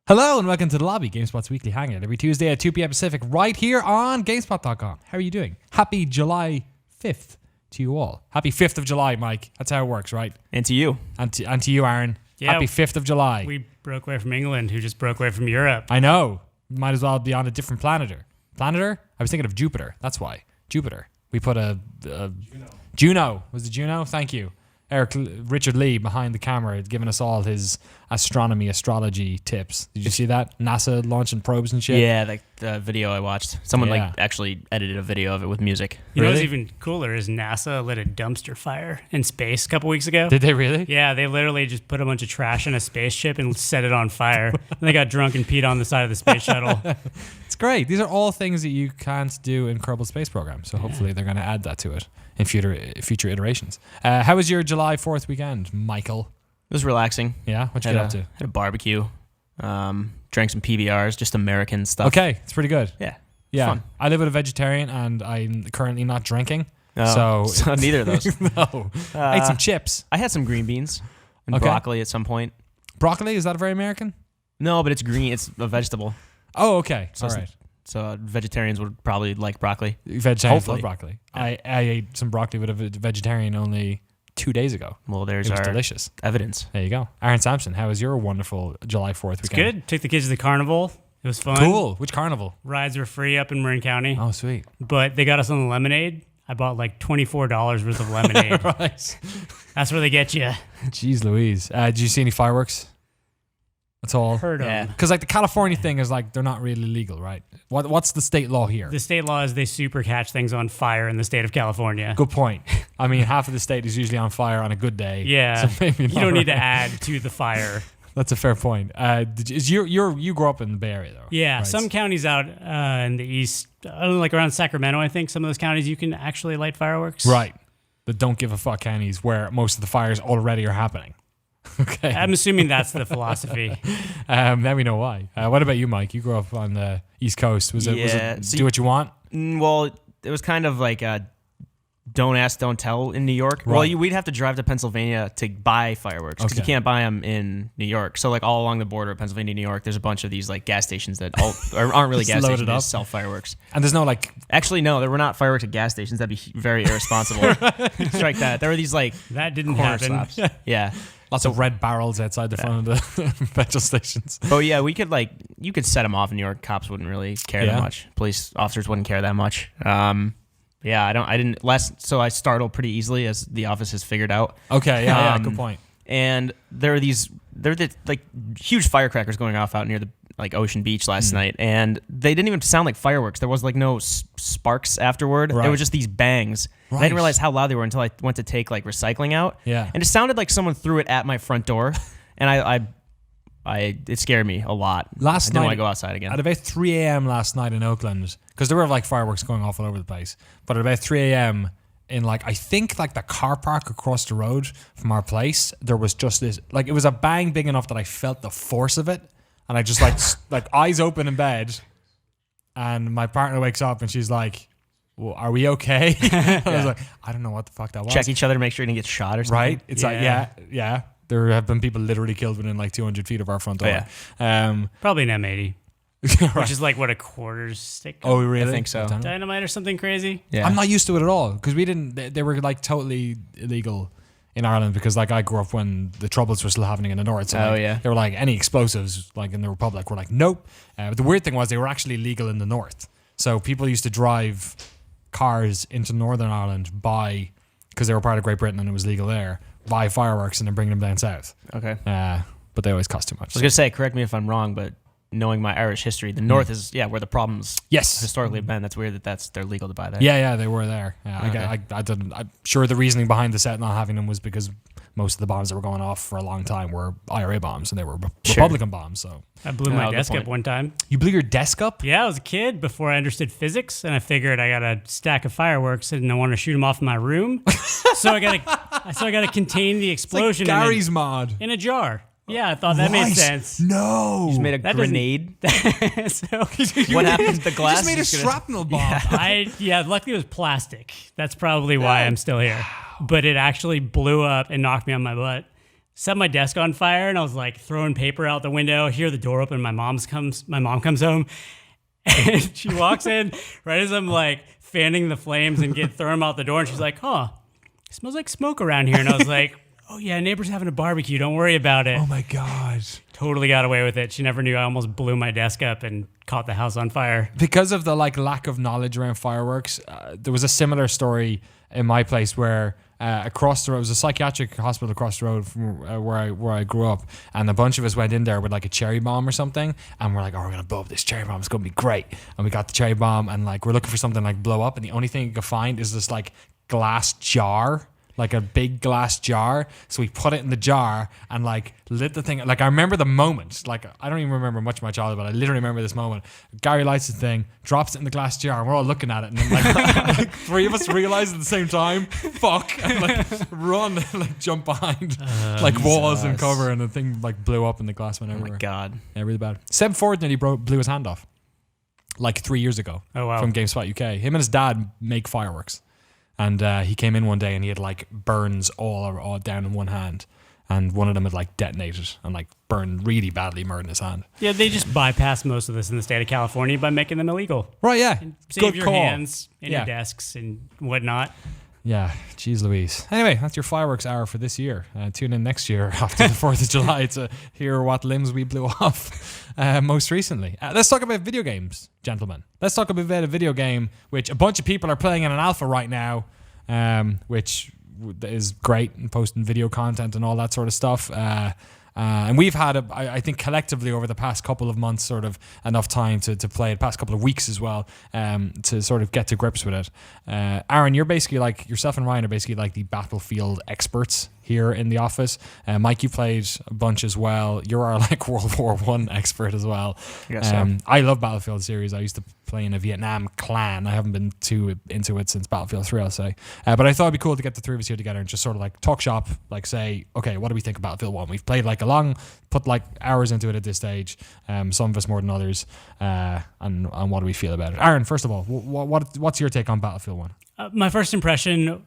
Hello and welcome to The Lobby, GameSpot's weekly hangout every Tuesday at 2 p.m. Pacific right here on GameSpot.com. How are you doing? Happy July 5th to you all. Happy 5th of July, Mike. That's how it works, right? And to you. And to you, Aaron. Yeah, Happy 5th of July. We broke away from England, who just broke away from Europe. I know. Might as well be on a different planeter. Planeter? I was thinking of Jupiter. That's why. Jupiter. We put a Juno. Was it Juno? Thank you. Richard Lee behind the camera giving us all his astrology tips. Did you see that? NASA launching probes and shit? Yeah, like the video I watched. Someone actually edited a video of it with music. You know what's even cooler is NASA lit a dumpster fire in space a couple weeks ago. Did they really? Yeah, they literally just put a bunch of trash in a spaceship and set it on fire. And they got drunk and peed on the side of the space shuttle. It's great. These are all things that you can't do in Kerbal Space Program. So hopefully they're going to add that to it in future iterations. How was your July 4th weekend, Michael? It was relaxing. Yeah? What'd you get up to? Had a barbecue. Drank some PBRs, just American stuff. Okay, it's pretty good. Yeah. Fun. I live with a vegetarian and I'm currently not drinking. So neither of those. No. Ate some chips. I had some green beans and broccoli at some point. Broccoli, is that very American? No, but it's green. It's a vegetable. Oh, okay. So all right. So vegetarians would probably like broccoli. Vegetarians love broccoli. I ate some broccoli with a vegetarian only 2 days ago. Well, there's it was our delicious evidence. There you go. Aaron Sampson, how was your wonderful July 4th weekend? It's good. Took the kids to the carnival. It was fun. Cool. Which carnival? Rides were free up in Marin County. Oh, sweet. But they got us on the lemonade. I bought like $24 worth of lemonade. Right. That's where they get you. Jeez Louise. Did you see any fireworks? That's all. Heard of them. Because like the California thing is like they're not really legal, right? What's the state law here? The state law is they super catch things on fire in the state of California. Good point. I mean, half of the state is usually on fire on a good day. Yeah. So maybe you don't need to add to the fire. That's a fair point. You grew up in the Bay Area though? Yeah. Right? Some counties out in the east, like around Sacramento, I think some of those counties you can actually light fireworks. Right. The don't give a fuck counties where most of the fires already are happening. Okay. I'm assuming that's the philosophy. Now we know why. What about you, Mike? You grew up on the East Coast. Was it do what you want? Well, it was kind of like don't ask, don't tell in New York. Right. Well, we'd have to drive to Pennsylvania to buy fireworks because you can't buy them in New York. So like all along the border of Pennsylvania, New York, there's a bunch of these like gas stations that aren't really gas stations, they just sell fireworks. And there's no like... Actually, no, there were not fireworks at gas stations. That'd be very irresponsible. Strike that. There were these like... That didn't happen. Slaps. Yeah. Lots of red barrels outside the front of the petrol stations. But yeah, you could set them off in New York. Cops wouldn't really care that much. Police officers wouldn't care that much. So I startle pretty easily, as the office has figured out. Okay, yeah, good point. And there are the like huge firecrackers going off out near the like Ocean Beach last night, and they didn't even sound like fireworks. There was like no sparks afterward. Right. It was just these bangs. Right. I didn't realize how loud they were until I went to take like recycling out. Yeah. And it sounded like someone threw it at my front door, and it scared me a lot. I didn't want to go outside again. At about 3 a.m. last night in Oakland, because there were like fireworks going off all over the place, but at about 3 a.m. in like, I think like the car park across the road from our place, there was just this, like it was a bang big enough that I felt the force of it. And I just like eyes open in bed, and my partner wakes up and she's like, well, are we okay? I was like, I don't know what the fuck that was. Check each other to make sure you didn't get shot or something. Right? It's like, yeah. There have been people literally killed within like 200 feet of our front door. Oh, yeah. Probably an M80. Right. Which is like what, a quarter stick? Oh, really? I think so. Dynamite or something crazy? Yeah. I'm not used to it at all because they were like totally illegal in Ireland because like I grew up when the Troubles were still happening in the north. So they were like any explosives like in the Republic were like nope. But the weird thing was they were actually legal in the north. So people used to drive cars into Northern Ireland because they were part of Great Britain and it was legal there, buy fireworks and then bring them down south. Okay. But they always cost too much. I was gonna say, correct me if I'm wrong, but knowing my Irish history, the north is where the problems historically have been. That's weird that they're legal to buy there. Yeah, they were there. Yeah, Okay. I didn't. I'm sure the reasoning behind the set not having them was because most of the bombs that were going off for a long time were IRA bombs and they were Republican bombs. So I blew my desk up one time. You blew your desk up? Yeah, I was a kid before I understood physics, and I figured I got a stack of fireworks and I want to shoot them off in my room. so I gotta contain the explosion. It's like Gary's mod in a jar. Yeah, I thought that made sense. No. You just made a grenade. So what happened to the glass? You just made a shrapnel bomb. Luckily it was plastic. That's probably why I'm still here. But it actually blew up and knocked me on my butt. set my desk on fire, and I was like throwing paper out the window. Hear the door open. My mom comes home, and she walks in right as I'm like fanning the flames and throwing them out the door. And she's like, "Huh, it smells like smoke around here." And I was like, "Oh yeah, neighbor's having a barbecue. Don't worry about it." Oh my God. Totally got away with it. She never knew I almost blew my desk up and caught the house on fire. Because of the lack of knowledge around fireworks, there was a similar story in my place where across the road, it was a psychiatric hospital across the road from where I grew up, and a bunch of us went in there with like a cherry bomb or something, and we're like, "Oh, we're gonna blow up this cherry bomb. It's gonna be great." And we got the cherry bomb, and like we're looking for something like blow up, and the only thing you could find is this like glass jar. Like a big glass jar. So we put it in the jar and like lit the thing. Like I remember the moment. Like I don't even remember much of my childhood, but I literally remember this moment. Gary lights the thing, drops it in the glass jar, and we're all looking at it. And then like three of us realize at the same time, fuck, and like run, and, like jump behind like walls and cover, and the thing like blew up and the glass went everywhere. Oh my God. Yeah, really bad. Seb Ford nearly blew his hand off like 3 years ago. Oh wow. From GameSpot UK. Him and his dad make fireworks. And he came in one day and he had like burns all down in one hand, and one of them had like detonated and like burned really badly, murdered his hand. Yeah, they just bypass most of this in the state of California by making them illegal. Right, yeah. Save Good your call. hands and Yeah. your desks and whatnot. Yeah, jeez Louise. Anyway, that's your fireworks hour for this year. Tune in next year after the 4th of July to hear what limbs we blew off most recently. Let's talk about video games, gentlemen. Let's talk about a video game which a bunch of people are playing in an alpha right now, which is great and posting video content and all that sort of stuff. And we've had, I think, collectively over the past couple of months, sort of enough time to play it, past couple of weeks as well, to sort of get to grips with it. Aaron, you're basically like, yourself and Ryan are basically like the Battlefield experts here in the office. Mike, you played a bunch as well. You're our like World War I expert as well. Yes, so. I love Battlefield series. I used to play in a Vietnam clan. I haven't been too into it since Battlefield 3, I'll say. But I thought it'd be cool to get the three of us here together and just sort of like talk shop, like say, okay, what do we think of Battlefield 1? We've played like put like hours into it at this stage, some of us more than others, and what do we feel about it? Aaron, first of all, what's your take on Battlefield 1? My first impression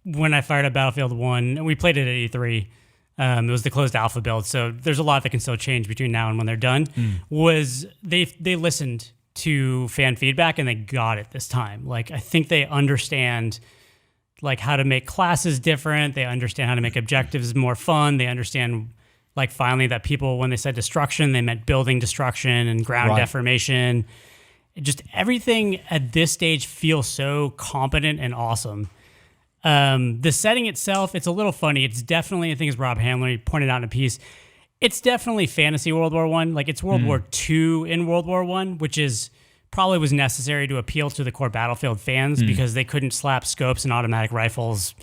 when I fired up Battlefield 1, we played it at E3. It was the closed alpha build, so there's a lot that can still change between now and when they're done. Was they listened to fan feedback and they got it this time. Like I think they understand like how to make classes different. They understand how to make objectives more fun. They understand like finally that people, when they said destruction, they meant building destruction and ground deformation. Just everything at this stage feels so competent and awesome. The setting itself, it's a little funny. It's definitely, I think as Rob Handler pointed out in a piece, it's definitely fantasy World War I. Like it's World War II in World War I, which is probably was necessary to appeal to the core Battlefield fans because they couldn't slap scopes and automatic rifles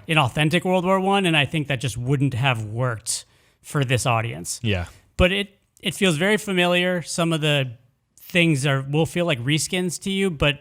in authentic World War I. And I think that just wouldn't have worked for this audience. Yeah. But it feels very familiar. Some of the things will feel like reskins to you, but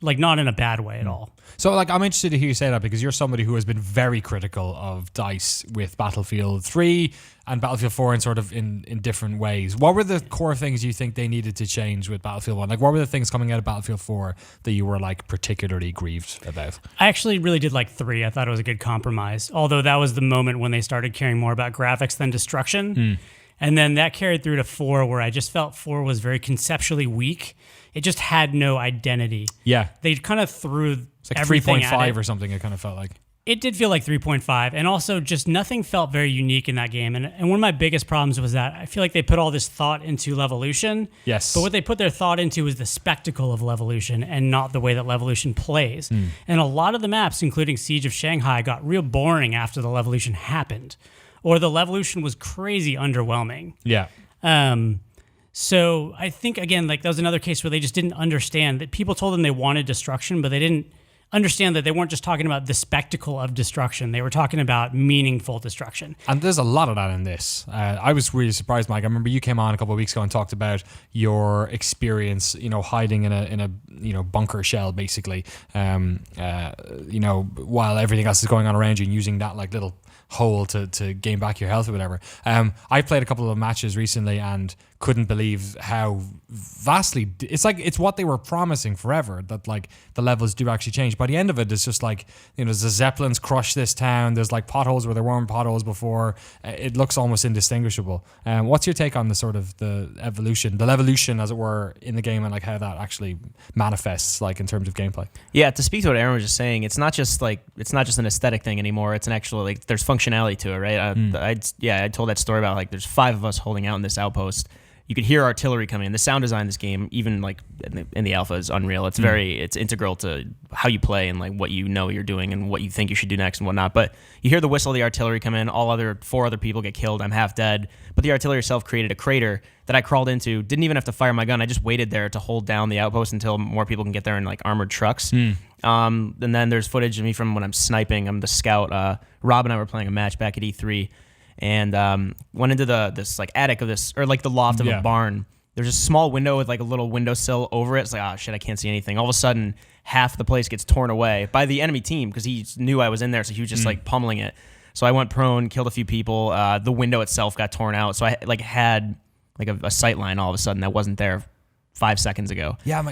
like not in a bad way at all. So like I'm interested to hear you say that because you're somebody who has been very critical of DICE with Battlefield 3 and Battlefield 4 in sort of in different ways. What were the core things you think they needed to change with Battlefield 1? Like what were the things coming out of Battlefield 4 that you were like particularly grieved about? I actually really did like 3. I thought it was a good compromise. Although that was the moment when they started caring more about graphics than destruction. And then that carried through to 4 where I just felt 4 was very conceptually weak. It just had no identity. Yeah. They kind of threw It's like everything 3.5 or something, it kind of felt like. It did feel like 3.5. And also just nothing felt very unique in that game. And one of my biggest problems was that I feel like they put all this thought into Levolution. Yes. But what they put their thought into was the spectacle of Levolution and not the way that Levolution plays. And a lot of the maps, including Siege of Shanghai, got real boring after the Levolution happened. Or the Levolution was crazy underwhelming. Yeah. So I think, again, like that was another case where they just didn't understand that people told them they wanted destruction, but they didn't understand that they weren't just talking about the spectacle of destruction. They were talking about meaningful destruction. And there's a lot of that in this. I was really surprised, Mike. I remember you came on a couple of weeks ago and talked about your experience, hiding in a bunker shell, basically, while everything else is going on around you and using that like little hole to gain back your health or whatever. I played a couple of matches recently and couldn't believe how vastly it's what they were promising forever, that like the levels do actually change. By the end of it, it's just like, you know, the Zeppelins crush this town. There's like potholes where there weren't potholes before. It looks almost indistinguishable. What's your take on the sort of the evolution, as it were, in the game, and like how that actually manifests like in terms of gameplay? Yeah, to speak to what Aaron was just saying, it's not just an aesthetic thing anymore. It's an actual, like, there's functionality to it, right? I told that story about like there's 5 of us holding out in this outpost. You could hear artillery coming in. The sound design in this game, even like in the alpha, is unreal. It's it's integral to how you play and like what you know you're doing and what you think you should do next and whatnot. But you hear the whistle of the artillery come in. 4 other people get killed. I'm half dead. But the artillery itself created a crater that I crawled into. Didn't even have to fire my gun. I just waited there to hold down the outpost until more people can get there in like armored trucks. And then there's footage of me from when I'm sniping. I'm the scout. Rob and I were playing a match back at E3. And went into this like attic of this, or like the loft of a barn. There's a small window with like a little windowsill over it. It's like, oh shit, I can't see anything. All of a sudden, half the place gets torn away by the enemy team because he knew I was in there, so he was just like pummeling it. So I went prone, killed a few people. The window itself got torn out, so I like had like a sight line all of a sudden that wasn't there 5 seconds ago. Yeah,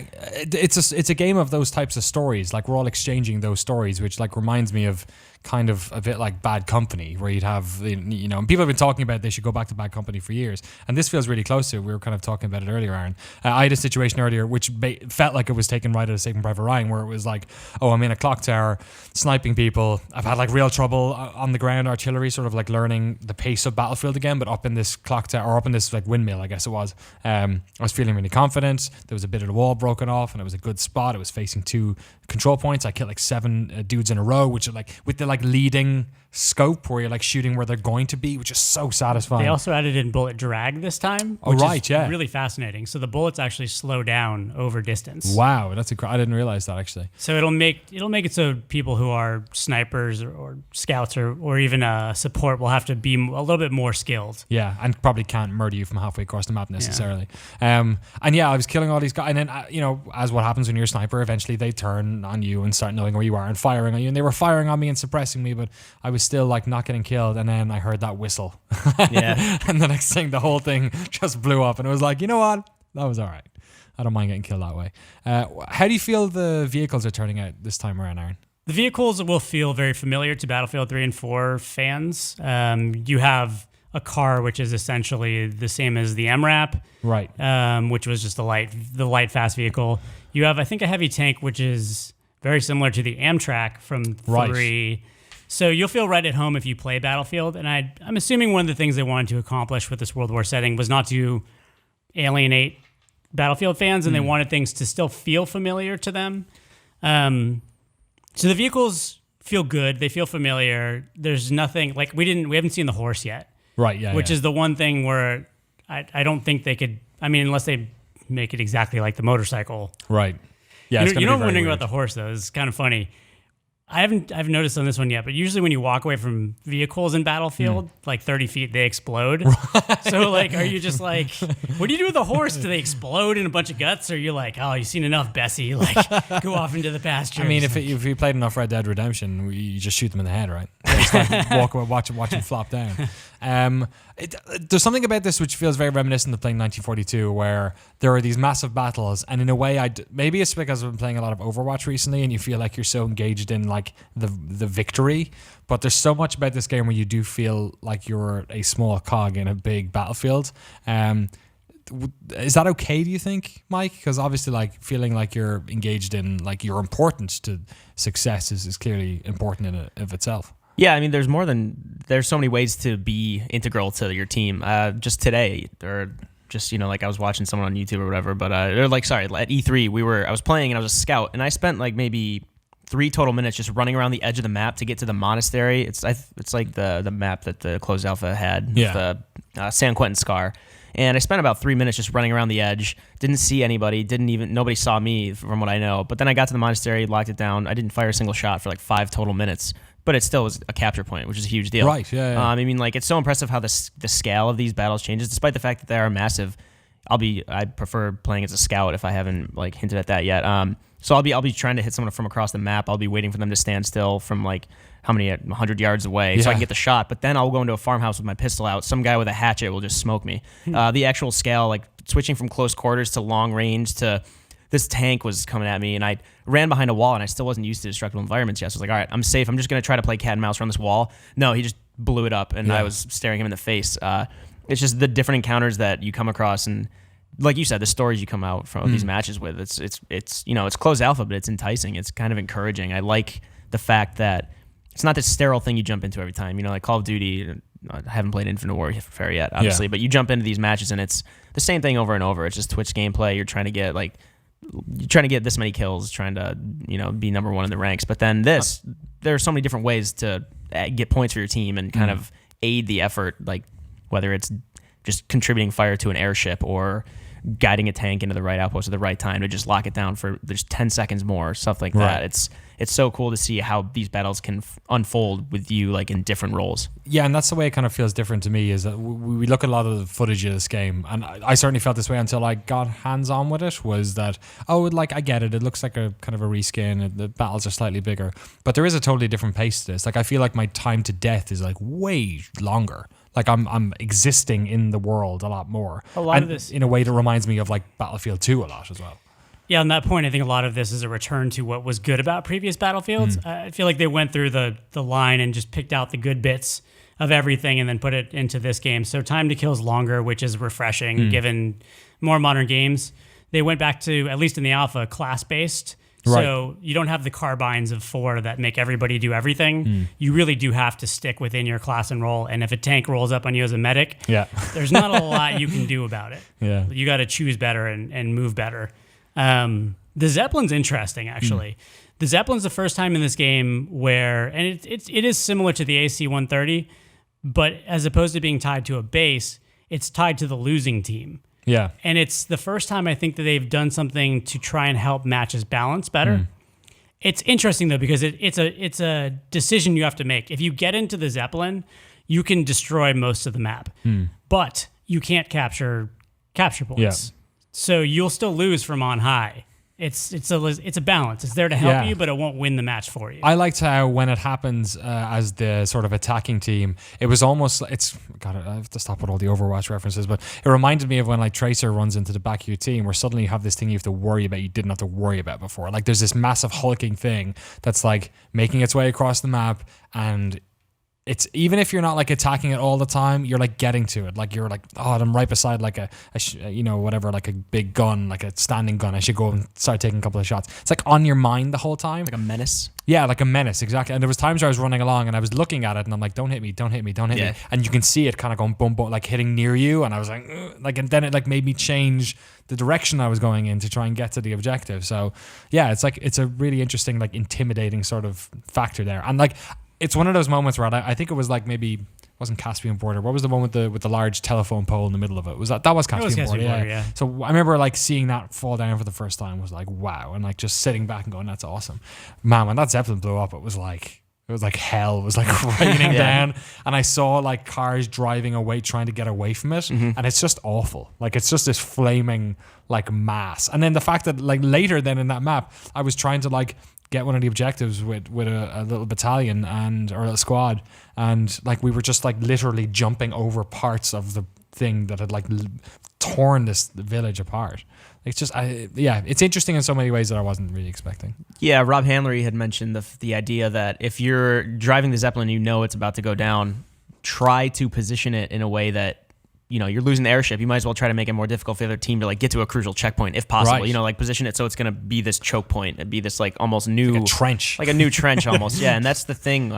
it's a game of those types of stories. Like we're all exchanging those stories, which like reminds me of kind of a bit like Bad Company, where you'd have, you know, and people have been talking about they should go back to Bad Company for years, and this feels really close to it. We were kind of talking about it earlier, Aaron. I had a situation earlier which felt like it was taken right out of Saving Private Ryan, where it was like, oh, I'm in a clock tower sniping people. I've had like real trouble on the ground, artillery, sort of like learning the pace of Battlefield again, but up in this clock tower, or up in this like windmill, I guess it was. I was feeling really confident. There was a bit of the wall broken off, and it was a good spot. It was facing 2 control points. I killed like 7 dudes in a row, which are like with the like leading scope where you're like shooting where they're going to be, which is so satisfying. They also added in bullet drag this time, which is really fascinating. So the bullets actually slow down over distance. Wow, I didn't realize that actually. So it'll make it so people who are snipers or scouts or even support will have to be a little bit more skilled. Yeah, and probably can't murder you from halfway across the map necessarily. And yeah, I was killing all these guys, and then you know, as what happens when you're a sniper, eventually they turn on you and start knowing where you are and firing on you. And they were firing on me and suppressing me, but I was still like not getting killed. And then I heard that whistle. Yeah. And the next thing, the whole thing just blew up, and it was like, you know what? That was all right. I don't mind getting killed that way. How do you feel the vehicles are turning out this time around, Aaron? The vehicles will feel very familiar to Battlefield 3 and 4 fans. You have a car which is essentially the same as the MRAP, right? Which was just the light fast vehicle. You have, I think, a heavy tank which is very similar to the Amtrak from 3. Right. So you'll feel right at home if you play Battlefield. And I'm assuming one of the things they wanted to accomplish with this World War setting was not to alienate Battlefield fans, and they wanted things to still feel familiar to them. So the vehicles feel good. They feel familiar. There's nothing like we haven't seen the horse yet. Right. Yeah. Which is the one thing where I don't think they could. I mean, unless they make it exactly like the motorcycle. Right. Yeah. You know, wondering about the horse though is kind of funny. I haven't noticed on this one yet, but usually when you walk away from vehicles in Battlefield, like 30 feet, they explode. Right. So like, are you just like, what do you do with a horse? Do they explode in a bunch of guts? Or are you like, oh, you've seen enough, Bessie, like go off into the pasture? I mean, if you played enough Red Dead Redemption, you just shoot them in the head, right? Just like walk away, watch them flop down. There's something about this which feels very reminiscent of playing 1942, where there are these massive battles, and in a way, maybe it's because I've been playing a lot of Overwatch recently, and you feel like you're so engaged in like the victory. But there's so much about this game where you do feel like you're a small cog in a big battlefield. Is that okay, do you think, Mike? Because obviously, like feeling like you're engaged in, like you're important to success is clearly important in of itself. Yeah, I mean, there's so many ways to be integral to your team. Just today, or just, you know, like I was watching someone on YouTube or whatever, but at E3, I was playing and I was a scout, and I spent like maybe 3 total minutes just running around the edge of the map to get to the monastery. It's like the map that the closed alpha had, the San Quentin Scar. And I spent about 3 minutes just running around the edge. Didn't see anybody. Nobody saw me from what I know. But then I got to the monastery, locked it down. I didn't fire a single shot for like 5 total minutes. But it still was a capture point, which is a huge deal. Right, yeah. I mean, like, it's so impressive how the scale of these battles changes, despite the fact that they are massive. I prefer playing as a scout if I haven't like hinted at that yet. So I'll be trying to hit someone from across the map. I'll be waiting for them to stand still from like how many 100 yards away so I can get the shot. But then I'll go into a farmhouse with my pistol out. Some guy with a hatchet will just smoke me. The actual scale, like switching from close quarters to long range to this tank was coming at me, and I ran behind a wall, and I still wasn't used to destructible environments yet. So I was like, all right, I'm safe. I'm just going to try to play cat and mouse around this wall. No, he just blew it up, and I was staring him in the face. It's just the different encounters that you come across, and like you said, the stories you come out from these matches with. It's it's closed alpha, but it's enticing. It's kind of encouraging. I like the fact that it's not this sterile thing you jump into every time. Like Call of Duty. I haven't played Infinite Warfare yet, obviously, but you jump into these matches and it's the same thing over and over. It's just Twitch gameplay. You're trying to get this many kills, trying to be number one in the ranks. But then there are so many different ways to get points for your team and kind of aid the effort, like whether it's just contributing fire to an airship or guiding a tank into the right outpost at the right time to just lock it down for just 10 seconds more, stuff like that. It's so cool to see how these battles can unfold with you like in different roles. Yeah, and that's the way it kind of feels different to me, is that we look at a lot of the footage of this game, and I certainly felt this way until I got hands-on with it, was that, I get it looks like a kind of a reskin, and the battles are slightly bigger, but there is a totally different pace to this. Like, I feel like my time to death is like way longer. Like I'm existing in the world a lot more. A lot of this, in a way that reminds me of like Battlefield 2 a lot as well. Yeah, on that point, I think a lot of this is a return to what was good about previous Battlefields. I feel like they went through the line and just picked out the good bits of everything and then put it into this game. So time to kill is longer, which is refreshing given more modern games. They went back to, at least in the alpha, class-based. Right. So you don't have the carbines of 4 that make everybody do everything. You really do have to stick within your class and role. And if a tank rolls up on you as a medic, there's not a lot you can do about it. Yeah. You got to choose better and move better. The Zeppelin's interesting, actually. The Zeppelin's the first time in this game where, and it is similar to the AC-130, but as opposed to being tied to a base, it's tied to the losing team. Yeah. And it's the first time I think that they've done something to try and help matches balance better. It's interesting though, because it's a decision you have to make. If you get into the Zeppelin, you can destroy most of the map, but you can't capture points. Yeah. So you'll still lose from on high. It's a balance. It's there to help you, but it won't win the match for you. I liked how when it happens as the sort of attacking team, it was almost, I have to stop with all the Overwatch references, but it reminded me of when like Tracer runs into the back of your team, where suddenly you have this thing you have to worry about you didn't have to worry about before. Like there's this massive hulking thing that's like making its way across the map, and it's, even if you're not like attacking it all the time, you're like getting to it. Like you're like, I'm right beside like a like a big gun, like a standing gun. I should go and start taking a couple of shots. It's like on your mind the whole time. Like a menace. Yeah, like a menace, exactly. And there was times where I was running along and I was looking at it and I'm like, don't hit me, don't hit me, don't hit me. And you can see it kind of going boom, boom, like hitting near you. And I was like, and then it like made me change the direction I was going in to try and get to the objective. So yeah, it's a really interesting, like intimidating sort of factor there. And like, it's one of those moments where I think it was like, maybe it wasn't Caspian Border. What was the one with the large telephone pole in the middle of it? Was that was Caspian Border? Yeah. So I remember like seeing that fall down for the first time was like, wow, and like just sitting back and going, that's awesome, man. When that Zeppelin blew up, it was like hell. It was like raining down, and I saw like cars driving away, trying to get away from it, and it's just awful. Like it's just this flaming like mass. And then the fact that like later then in that map, I was trying to like get one of the objectives with a little battalion or a squad, and like we were just like literally jumping over parts of the thing that had like torn this village apart. It's just it's interesting in so many ways that I wasn't really expecting. Yeah, Rob Handlery had mentioned the idea that if you're driving the Zeppelin, it's about to go down, try to position it in a way that you're losing the airship. You might as well try to make it more difficult for the other team to like get to a crucial checkpoint if possible. Right. Like position it so it's going to be this choke point. It'd be this like almost new like a trench, like a new trench almost. Yeah, and that's the thing.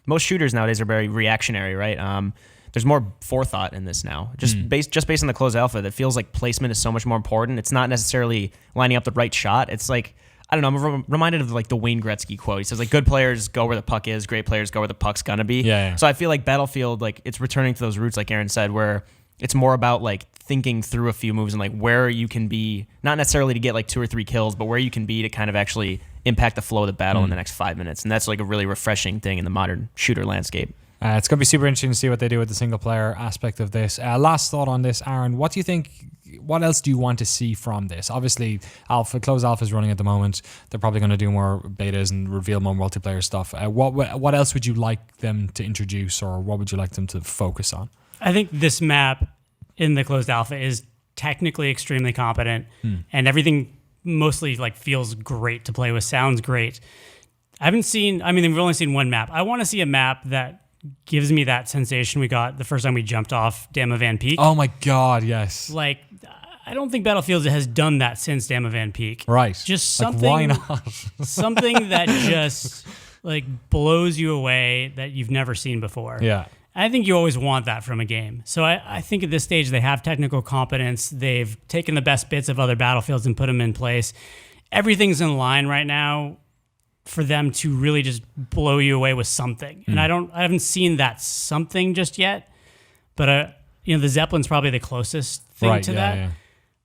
Most shooters nowadays are very reactionary, right? There's more forethought in this now. Just based on the closed alpha, that feels like placement is so much more important. It's not necessarily lining up the right shot. It's like, I don't know, I'm reminded of like the Wayne Gretzky quote. He says like, good players go where the puck is, great players go where the puck's gonna be. Yeah. So I feel like Battlefield, like it's returning to those roots, like Aaron said, where it's more about like thinking through a few moves and like where you can be, not necessarily to get like 2 or 3 kills, but where you can be to kind of actually impact the flow of the battle in the next 5 minutes. And that's like a really refreshing thing in the modern shooter landscape. It's going to be super interesting to see what they do with the single player aspect of this. Last thought on this, Aaron. What do you think? What else do you want to see from this? Obviously, closed alpha is running at the moment. They're probably going to do more betas and reveal more multiplayer stuff. What else would you like them to introduce, or what would you like them to focus on? I think this map in the closed alpha is technically extremely competent, and everything mostly like feels great to play with, sounds great. we've only seen one map. I want to see a map that gives me that sensation we got the first time we jumped off Dam of Van Peak. Oh my God, yes. Like, I don't think Battlefield has done that since Dam of Van Peak. Right. Just something. Why not? Something that just like blows you away that you've never seen before. Yeah. I think you always want that from a game. So I think at this stage they have technical competence. They've taken the best bits of other Battlefields and put them in place. Everything's in line right now for them to really just blow you away with something. And I haven't seen that something just yet. But the Zeppelin's probably the closest thing to that. Yeah.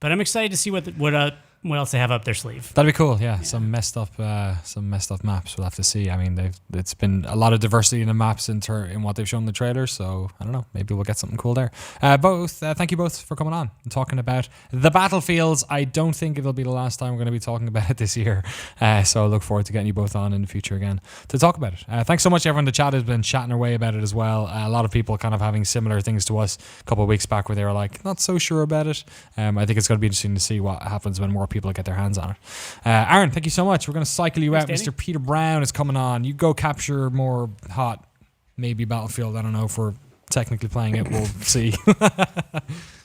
But I'm excited to see what else they have up their sleeve. That'd be cool. Yeah, some messed up maps. We'll have to see. I mean, it's been a lot of diversity in the maps in what they've shown in the trailer. So I don't know. Maybe we'll get something cool there. Thank you both for coming on and talking about the Battlefields. I don't think it'll be the last time we're going to be talking about it this year. So I look forward to getting you both on in the future again to talk about it. Thanks so much, everyone. The chat has been chatting away about it as well. A lot of people kind of having similar things to us a couple of weeks back where they were like, not so sure about it. I think it's going to be interesting to see what happens when more people get their hands on it. Aaron, thank you so much. We're going to cycle you out. Danny. Mr. Peter Brown is coming on. You go capture more hot, maybe Battlefield. I don't know if we're technically playing it. We'll see.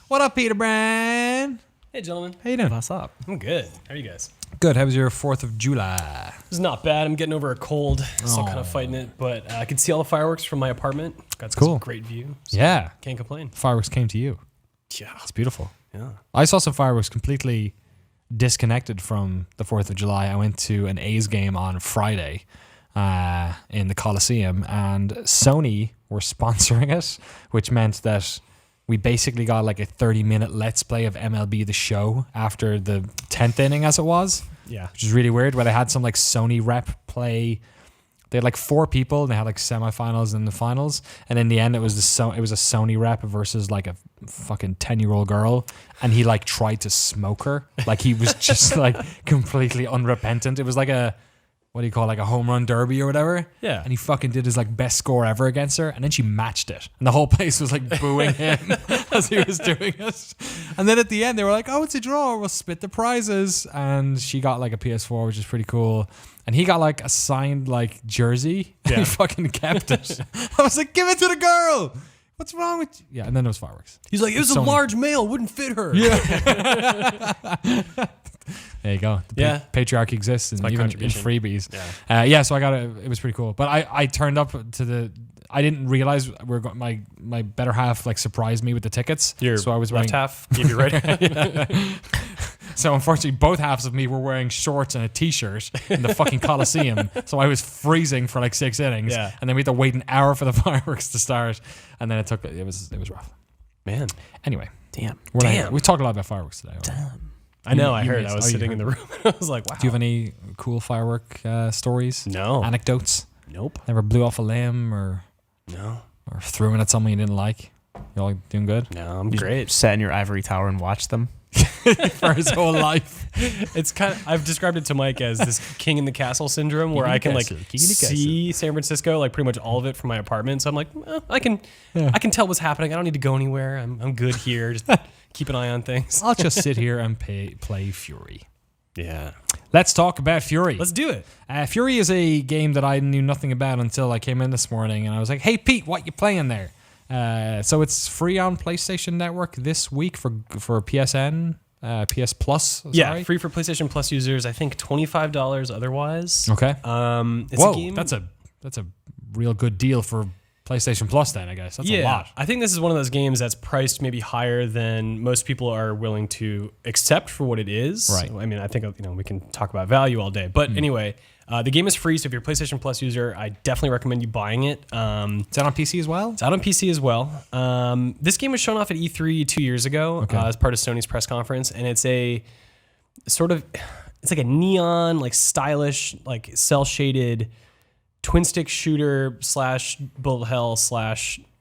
What up, Peter Brown? Hey, gentlemen. How you doing? What's up? I'm good. How are you guys? Good. How was your 4th of July? It's not bad. I'm getting over a cold. Still kind of fighting it, but I can see all the fireworks from my apartment. Got cool. some great view. So Yeah. Can't complain. Fireworks came to you. Yeah. It's beautiful. Yeah. I saw some fireworks completely disconnected from the 4th of July. I went to an A's game on Friday in the Coliseum, and Sony were sponsoring it, which meant that we basically got like a 30-minute Let's Play of MLB The Show after the 10th inning, as it was. Yeah. Which is really weird, where they had some like Sony rep play. They had like 4 people, and they had like semifinals and the finals. And in the end, it was a Sony rep versus like a fucking 10-year-old girl, and he like tried to smoke her. Like he was just like completely unrepentant. It was like a home run derby or whatever. Yeah. And he fucking did his like best score ever against her, and then she matched it, and the whole place was like booing him as he was doing it. And then at the end, they were like, "Oh, it's a draw. We'll split the prizes." And she got like a PS4, which is pretty cool. And he got like a signed like jersey. Yeah. He fucking kept it. I was like, "Give it to the girl. What's wrong with you?" Yeah. And then there was fireworks. He's like, it was Sony. a large male, wouldn't fit her. Yeah. There you go. The patriarchy exists, and my even in contribution. freebies. Yeah. So I got it. It was pretty cool. But I turned up to I didn't realize my better half like surprised me with the tickets. So I was left wearing, half gave you right. So unfortunately, both halves of me were wearing shorts and a t-shirt in the fucking Coliseum. So I was freezing for like 6 innings. Yeah. And then we had to wait an hour for the fireworks to start. And then it was rough. Man. Anyway, Damn. we talked a lot about fireworks today. I know. I you heard. missed- I was you sitting in the room. I was like, wow. Do you have any cool firework stories? No. Anecdotes? Nope. Never blew off a limb or No. threw in at someone you didn't like? You all doing good? No, I'm great. Sat in your ivory tower and watched them. For his whole life. It's kind of, I've described it to Mike as this king in the castle syndrome, where in the I can like castle, king in the see San Francisco, like pretty much all of it from my apartment. So I'm like, I can tell what's happening. I don't need to go anywhere. I'm good here. Just keep an eye on things. I'll just sit here and play Fury. Yeah. Let's talk about Fury. Let's do it. Fury is a game that I knew nothing about until I came in this morning, and I was like, "Hey Pete, what you playing there?" So it's free on PlayStation Network this week for PSN, PS Plus. Yeah, free for PlayStation Plus users. I think $25 otherwise. Okay. It's Whoa, a game. that's a real good deal for PlayStation Plus. Then I guess that's a lot. I think this is one of those games that's priced maybe higher than most people are willing to accept for what it is. Right. I mean, I think we can talk about value all day, but anyway, the game is free. So if you're a PlayStation Plus user, I definitely recommend you buying it. Is that on PC as well? It's out on PC as well. This game was shown off at E3 2 years ago as part of Sony's press conference, and it's a sort of, it's like a neon, like stylish, like cel shaded twin stick shooter / bullet hell /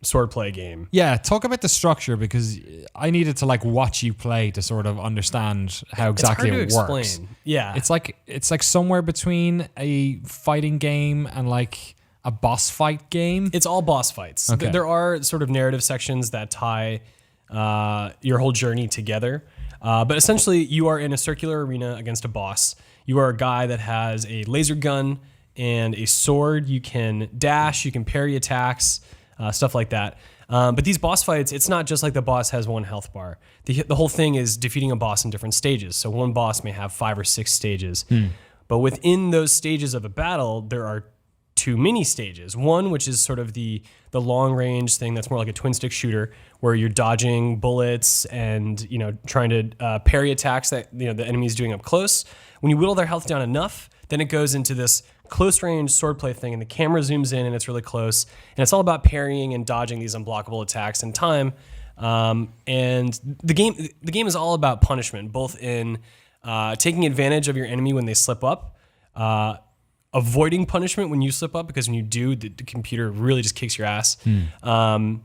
swordplay game. Yeah, talk about the structure, because I needed to like watch you play to sort of understand how exactly it's hard it to works. explain. Yeah. It's like somewhere between a fighting game and like a boss fight game. It's all boss fights. Okay. There are sort of narrative sections that tie your whole journey together. But essentially, you are in a circular arena against a boss. You are a guy that has a laser gun and a sword. You can dash, you can parry attacks, stuff like that. But these boss fights, it's not just like the boss has one health bar. The whole thing is defeating a boss in different stages. So one boss may have 5 or 6 stages. But within those stages of a battle, there are 2 mini stages. One, which is sort of the long range thing that's more like a twin stick shooter, where you're dodging bullets and trying to parry attacks that the enemy's doing up close. When you whittle their health down enough, then it goes into this close range swordplay thing, and the camera zooms in and it's really close, and it's all about parrying and dodging these unblockable attacks in time. And the game is all about punishment, both in taking advantage of your enemy when they slip up, avoiding punishment when you slip up, because when you do, the computer really just kicks your ass. Like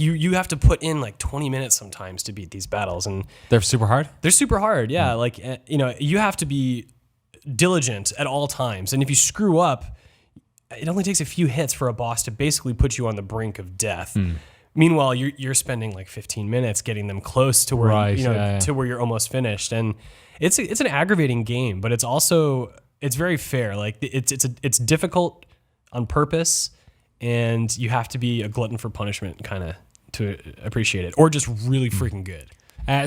you have to put in like 20 minutes sometimes to beat these battles, and They're super hard. they're super hard. Yeah, like you have to be diligent at all times, and if you screw up, it only takes a few hits for a boss to basically put you on the brink of death. Meanwhile, you're spending like 15 minutes getting them close to where to where you're almost finished, and it's an aggravating game, but it's very fair. Like it's difficult on purpose, and you have to be a glutton for punishment kind of to appreciate it, or just really freaking good.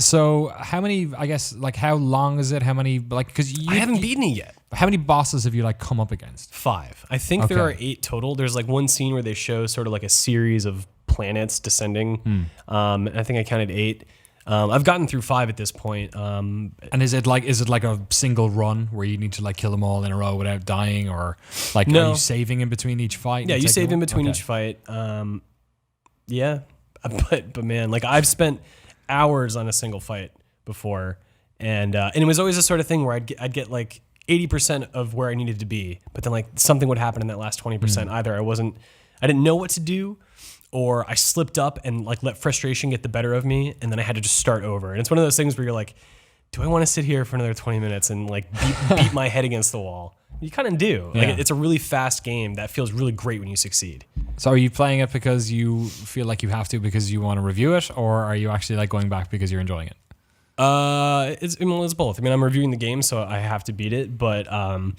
So how many? I guess like how long is it? How many? Like because I haven't beaten it yet. How many bosses have you like come up against? 5. I think there are 8 total. There's like one scene where they show sort of like a series of planets descending. And I think I counted 8. I've gotten through 5 at this point. And is it like a single run where you need to like kill them all in a row without dying, or like No. are you saving in between each fight? Yeah, you save in between Okay. each fight. Yeah, but man, like I've spent hours on a single fight before, and it was always the sort of thing where I'd get like 80% of where I needed to be, but then like something would happen in that last 20%. Either I didn't know what to do, or I slipped up and like let frustration get the better of me, and then I had to just start over. And it's one of those things where you're like, do I want to sit here for another 20 minutes and like beat my head against the wall? You kind of do. Yeah. Like it's a really fast game that feels really great when you succeed. So are you playing it because you feel like you have to because you want to review it, or are you actually like going back because you're enjoying it? It's both. I mean, I'm reviewing the game, so I have to beat it, but I'm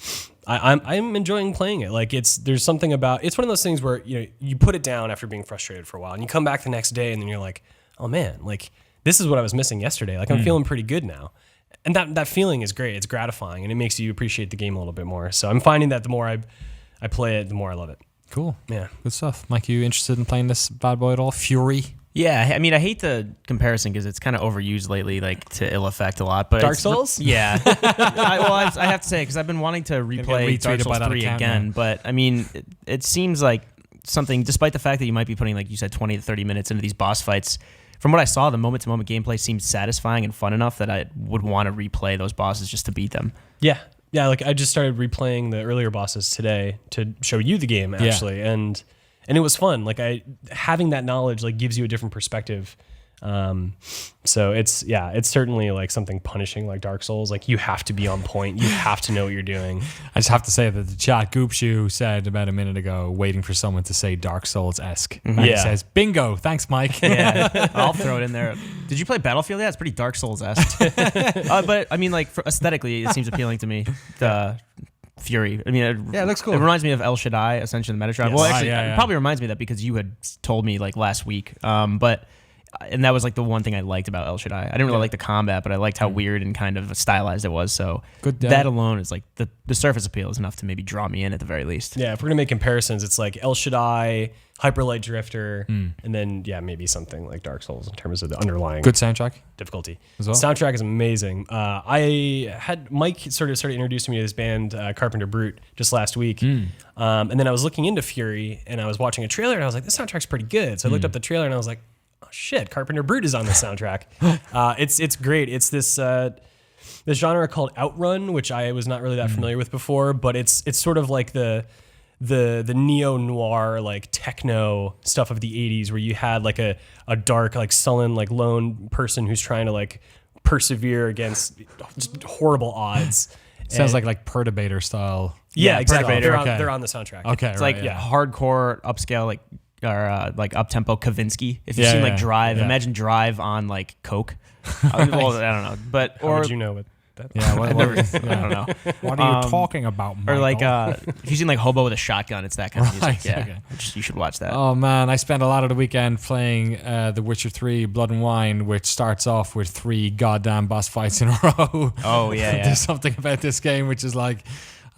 enjoying playing it. Like there's something about it's one of those things where you put it down after being frustrated for a while, and you come back the next day, and then you're like, oh man, like this is what I was missing yesterday. Like I'm feeling pretty good now, and that feeling is great. It's gratifying, and it makes you appreciate the game a little bit more. So I'm finding that the more I play it, the more I love it. Cool. Yeah. Good stuff. Mike, you interested in playing this bad boy at all? Fury? Yeah, I mean, I hate the comparison because it's kind of overused lately, like to ill effect a lot. But Dark Souls? Yeah. I have to say, because I've been wanting to replay retweeted Dark Souls by that 3 account again. now. But I mean, it seems like something, despite the fact that you might be putting, like you said, 20 to 30 minutes into these boss fights. From what I saw, the moment-to-moment gameplay seemed satisfying and fun enough that I would want to replay those bosses just to beat them. Yeah. Like I just started replaying the earlier bosses today to show you the game actually, and it was fun. Like having that knowledge like gives you a different perspective. So it's certainly like something punishing like Dark Souls. Like you have to be on point. You have to know what you're doing. I just have to say that the chat Goopshoe said about a minute ago, waiting for someone to say Dark Souls-esque. And he Yeah. says, bingo, thanks, Mike. Yeah, I'll throw it in there. Did you play Battlefield? Yeah, it's pretty Dark Souls-esque. But I mean, like aesthetically, it seems appealing to me. The Fury. I mean, Yeah, it looks cool. It reminds me of El Shaddai, Ascension of the Metatron. Yes. Well, actually, Yeah. it probably reminds me of that because you had told me like last week. And that was like the one thing I liked about El Shaddai. I didn't really like the combat, but I liked how weird and kind of stylized it was. So Good, that alone is like the surface appeal is enough to maybe draw me in at the very least. Yeah, if we're gonna make comparisons, it's like El Shaddai, Hyper Light Drifter, and then maybe something like Dark Souls in terms of the underlying Good soundtrack. difficulty. As well? Soundtrack is amazing. I had Mike sort of started introducing me to this band Carpenter Brute just last week, and then I was looking into Fury and I was watching a trailer and I was like, this soundtrack's pretty good. So I looked up the trailer and I was like, oh shit, Carpenter Brute is on the soundtrack. It's great. It's this this genre called Outrun, which I was not really that familiar with before, but it's sort of like the neo-noir like techno stuff of the 80s, where you had like a dark, like sullen, like lone person who's trying to like persevere against just horrible odds. Sounds And- like Perturbator style. yeah, exactly. Perturbator. They're on, Okay. they're on the soundtrack. Okay, It's right, like yeah. hardcore upscale, like up tempo Kavinsky. If you've Yeah, seen yeah, like Drive, yeah. imagine Drive on like Coke. Well, I don't know, but How or would you know what that? Yeah, I don't know. What are you talking about, Or Michael? like if you've seen like Hobo with a Shotgun, it's that kind of music. Right, Yeah, okay. you should watch that. Oh man, I spent a lot of the weekend playing The Witcher 3 Blood and Wine, which starts off with 3 goddamn boss fights in a row. Oh, yeah. There's something about this game which is like,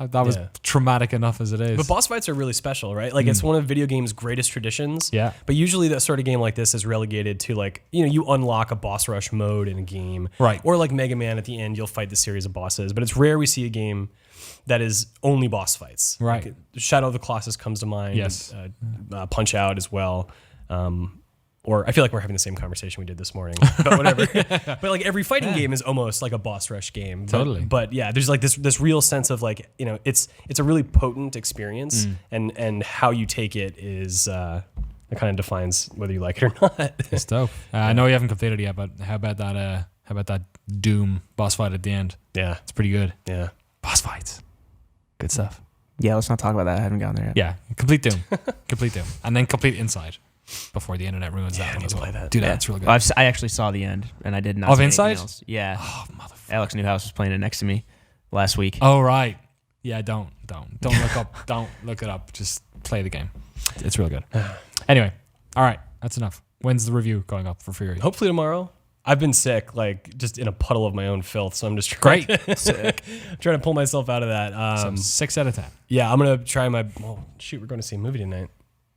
that was Yeah. traumatic enough as it is. But boss fights are really special, right? Like it's one of video games' greatest traditions. Yeah. But usually that sort of game like this is relegated to like, you unlock a boss rush mode in a game. Right. Or like Mega Man at the end, you'll fight the series of bosses. But it's rare we see a game that is only boss fights. Right. Like, Shadow of the Colossus comes to mind. Yes. Punch Out as well. Or I feel like we're having the same conversation we did this morning, but whatever. But like every fighting game is almost like a boss rush game. Totally. But yeah, there's like this real sense of like, it's a really potent experience, and how you take it is it kind of defines whether you like it or not. It's dope. I know you haven't completed it yet, but how about that Doom boss fight at the end? Yeah. It's pretty good. Yeah. Boss fights. Good stuff. Yeah, let's not talk about that. I haven't gotten there yet. Yeah, complete Doom. Complete Doom. And then complete Inside before the internet ruins that I one need as to well. play that. Do that, Yeah. it's really good. Well, I actually saw the end, and I did not. Of see Inside? anything else. Yeah. Oh, motherfucker. Alex Newhouse was playing it next to me last week. Oh, right. Yeah, don't look up. Don't look it up. Just play the game. It's real good. Anyway, all right, that's enough. When's the review going up for Fury? Hopefully tomorrow. I've been sick, like just in a puddle of my own filth, so I'm just trying, Great. trying to pull myself out of that. So 6 out of 10. Yeah, I'm gonna try my. Oh shoot, we're going to see a movie tonight.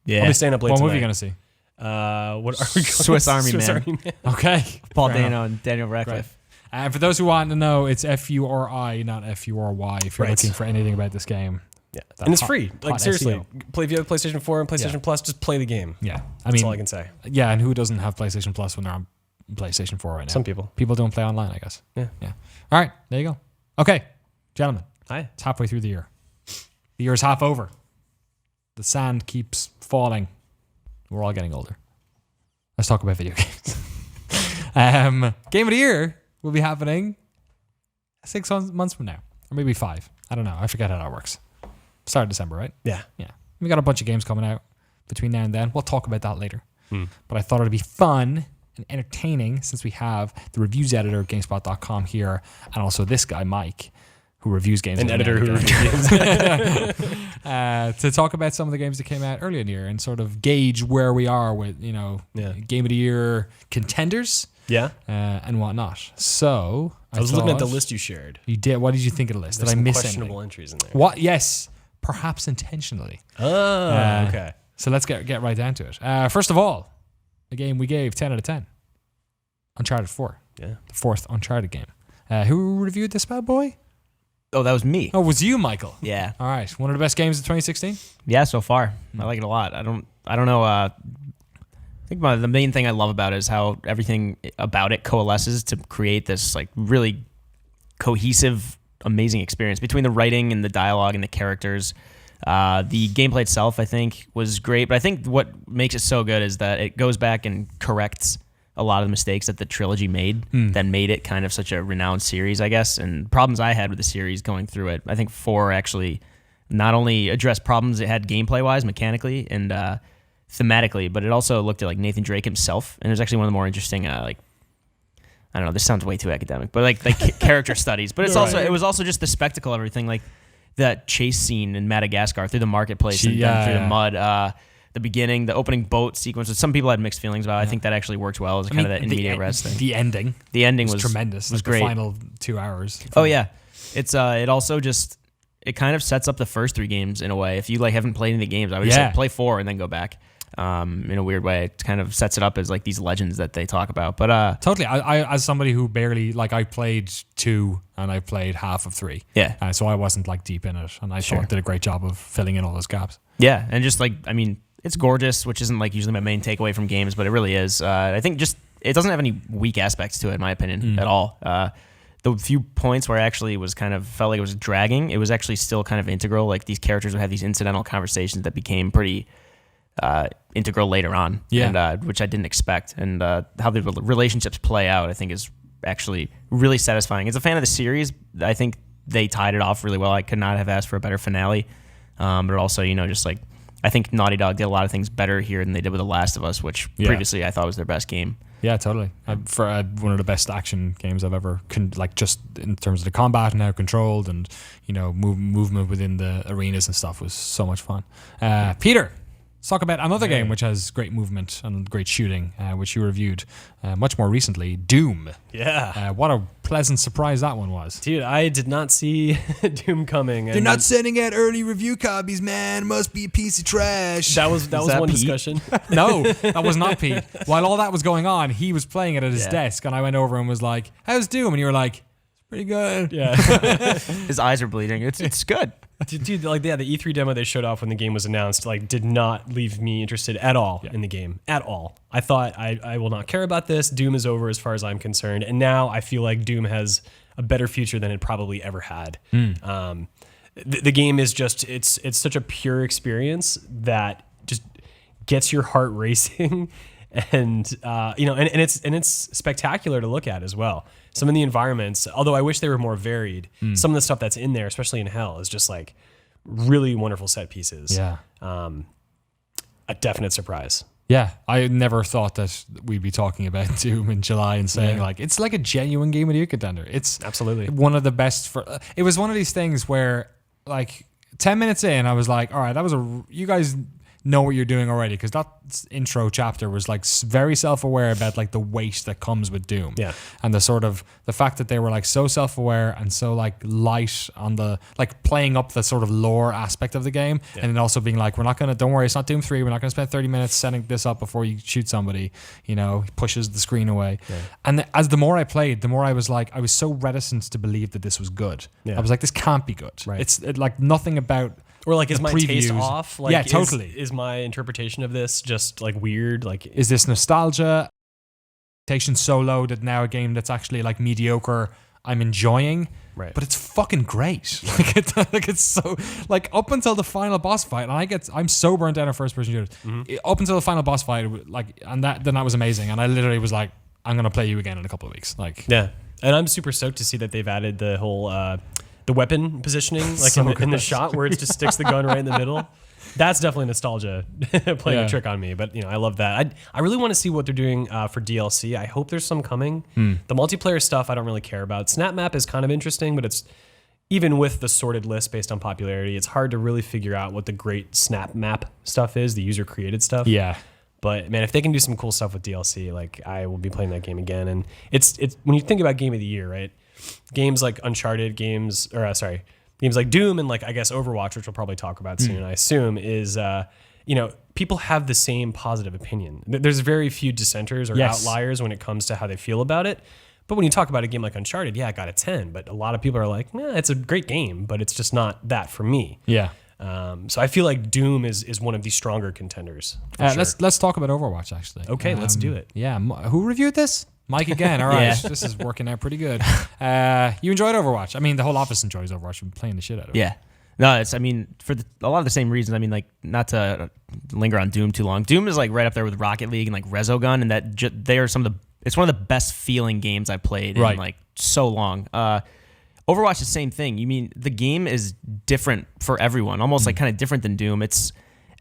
Yeah. I'll be staying up late What tonight. movie are you going to see? What are we going Swiss Army Man. Army Man. Okay. Paul Fair enough. Dano and Daniel Radcliffe. And for those who want to know, it's FURI, not FURY. If you're Right. looking for anything about this game. Yeah, That and it's hot- free. Like hot seriously, SEO. play if you have PlayStation 4 and PlayStation Yeah. Plus, just play the game. Yeah. I That's mean, all I can say. yeah, and who doesn't have PlayStation Plus when they're on PlayStation 4 right now? Some people. People don't play online, I guess. Yeah. Yeah. All right, there you go. Okay, gentlemen, Hi. it's halfway through the year. The year is half over. The sand keeps falling. We're all getting older. Let's talk about video games. Game of the year will be happening 6 months from now, or maybe 5. I don't know. I forget how that works. Start of December, right? Yeah. Yeah. We got a bunch of games coming out between now and then. We'll talk about that later. But I thought it'd be fun and entertaining since we have the reviews editor of GameSpot.com here, and also this guy, Mike, who reviews games. An every editor now and who again. reviews. To talk about some of the games that came out earlier in the year and sort of gauge where we are with, Yeah. Game of the Year contenders Yeah. and whatnot. So I was looking at the thought- list you shared. You did. What did you think of the list? There's did I some miss questionable anything? entries in there. What? Yes, perhaps intentionally. Oh, okay. So let's get right down to it. First of all, a game we gave 10 out of 10. Uncharted 4. Yeah. The 4th Uncharted game. Who reviewed this bad boy? Oh, that was me. Oh, it was you, Michael. Yeah. All right. One of the best games of 2016? Yeah, so far. I like it a lot. I don't know. I think the main thing I love about it is how everything about it coalesces to create this like really cohesive, amazing experience between the writing and the dialogue and the characters. The gameplay itself, I think, was great, but I think what makes it so good is that it goes back and corrects a lot of the mistakes that the trilogy made that made it kind of such a renowned series, I guess, and problems I had with the series going through it. I think 4 actually not only addressed problems it had gameplay-wise, mechanically, and thematically, but it also looked at like Nathan Drake himself, and it was actually one of the more interesting I don't know, this sounds way too academic, but like character studies. But it's it was also just the spectacle of everything, like that chase scene in Madagascar through the marketplace and then through the mud. The beginning, the opening boat sequence, which some people had mixed feelings about. I think that actually worked well as kind of that intermediate rest thing. The ending. The ending was was tremendous. Was Like great. The final 2 hours. Oh yeah, it's it also just it kind of sets up the first 3 games in a way. If you like haven't played any of the games, I would just say play 4 and then go back. In a weird way, it kind of sets it up as like these legends that they talk about. But Totally. I as somebody who barely, like, I played 2 and I played half of 3. Yeah. So I wasn't like deep in it, and I thought it did a great job of filling in all those gaps. yeah, and just like I mean, it's gorgeous, which isn't like usually my main takeaway from games, but it really is. I think just it doesn't have any weak aspects to it, in my opinion, at all. the few points where I actually was kind of felt like it was dragging, it was actually still kind of integral. Like these characters would have these incidental conversations that became pretty integral later on, and which I didn't expect. And how the relationships play out, I think, is actually really satisfying. As a fan of the series, I think they tied it off really well. I could not have asked for a better finale. But also, just like, I think Naughty Dog did a lot of things better here than they did with The Last of Us, which previously I thought was their best game. Yeah, totally. For one of the best action games I've ever, just in terms of the combat and how controlled and, movement within the arenas and stuff was so much fun. Peter, let's talk about another game which has great movement and great shooting, which you reviewed much more recently, Doom. Yeah. What a pleasant surprise that one was. Dude, I did not see Doom coming. They're not sending out early review copies, man. Must be a piece of trash. That was that one Pete? discussion. No, that was not Pete. While all that was going on, he was playing it at his desk, and I went over and was like, "How's Doom?" And you were like, "It's pretty good." Yeah. His eyes are bleeding. It's good. Dude, the E3 demo they showed off when the game was announced, did not leave me interested at all in the game. At all. I thought, I will not care about this. Doom is over as far as I'm concerned. And now I feel like Doom has a better future than it probably ever had. The game is just, it's such a pure experience that just gets your heart racing. And it's spectacular to look at as well. Some of the environments, although I wish they were more varied, some of the stuff that's in there, especially in Hell, is just like really wonderful set pieces. Yeah. A definite surprise. Yeah, I never thought that we'd be talking about Doom in July and saying it's like a genuine game of the year contender. It's absolutely one of the best. It was one of these things where 10 minutes in, I was like, all right, you guys know what you're doing already, because that intro chapter was very self-aware about the weight that comes with Doom, and the fact that they were so self-aware and so light on the playing up the sort of lore aspect of the game, and then also being don't worry, it's not Doom 3, we're not going to spend 30 minutes setting this up before you shoot somebody, he pushes the screen away, and as the more I played, the more I was I was so reticent to believe that this was good. I was like, this can't be good. It's nothing about. Or is my taste previews off? Totally. Is my interpretation of this just weird? Is this nostalgia? Expectations so low that now a game that's actually mediocre, I'm enjoying. Right. But it's fucking great. It's so up until the final boss fight, and I'm so burnt out on first person shooters. Up until the final boss fight, then that was amazing, and I literally was like, I'm gonna play you again in a couple of weeks. Yeah, and I'm super stoked to see that they've added the whole. The weapon positioning, in the shot where it just sticks the gun right in the middle. That's definitely nostalgia playing a trick on me. But I love that. I really want to see what they're doing for DLC. I hope there's some coming. The multiplayer stuff I don't really care about. Snap Map is kind of interesting, but it's even with the sorted list based on popularity, it's hard to really figure out what the great Snap Map stuff is, the user created stuff. Yeah. But man, if they can do some cool stuff with DLC, I will be playing that game again. And it's when you think about Game of the Year, right? Games like Uncharted, games like Doom and I guess Overwatch, which we'll probably talk about soon, I assume, is people have the same positive opinion. There's very few dissenters or outliers when it comes to how they feel about it. But when you talk about a game like Uncharted, it got a 10, but a lot of people are like, it's a great game, but it's just not that for me. Yeah. So I feel like Doom is one of the stronger contenders. Sure. Let's talk about Overwatch actually. Okay, let's do it. Yeah. Who reviewed this? Mike again. All right. This is working out pretty good. You enjoyed Overwatch. I mean, the whole office enjoys Overwatch. We've been playing the shit out of it. Yeah. No, it's, for a lot of the same reasons. Not to linger on Doom too long. Doom is right up there with Rocket League and Resogun, and that they are it's one of the best feeling games I played in so long. Overwatch, the same thing. The game is different for everyone, almost kind of different than Doom. It's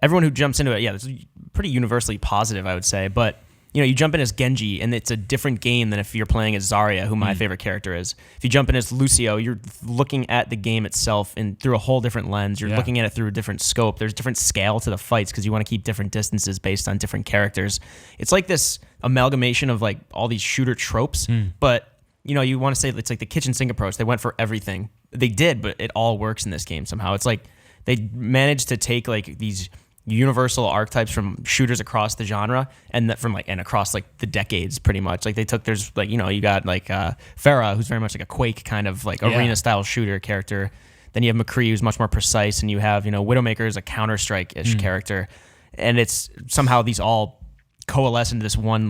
everyone who jumps into it. Yeah, it's pretty universally positive, I would say, but. You jump in as Genji, and it's a different game than if you're playing as Zarya, who my favorite character is. If you jump in as Lucio, you're looking at the game itself through a whole different lens. You're looking at it through a different scope. There's different scale to the fights because you want to keep different distances based on different characters. It's like this amalgamation of all these shooter tropes, but you want to say it's like the kitchen sink approach. They went for everything. They did, but it all works in this game somehow. It's they managed to take these universal archetypes from shooters across the genre and across the decades pretty much. They took you got Pharah, who's very much a Quake kind of arena style shooter character. Then you have McCree, who's much more precise, and you have Widowmaker is a Counter-Strike-ish character, and it's somehow these all coalesce into this one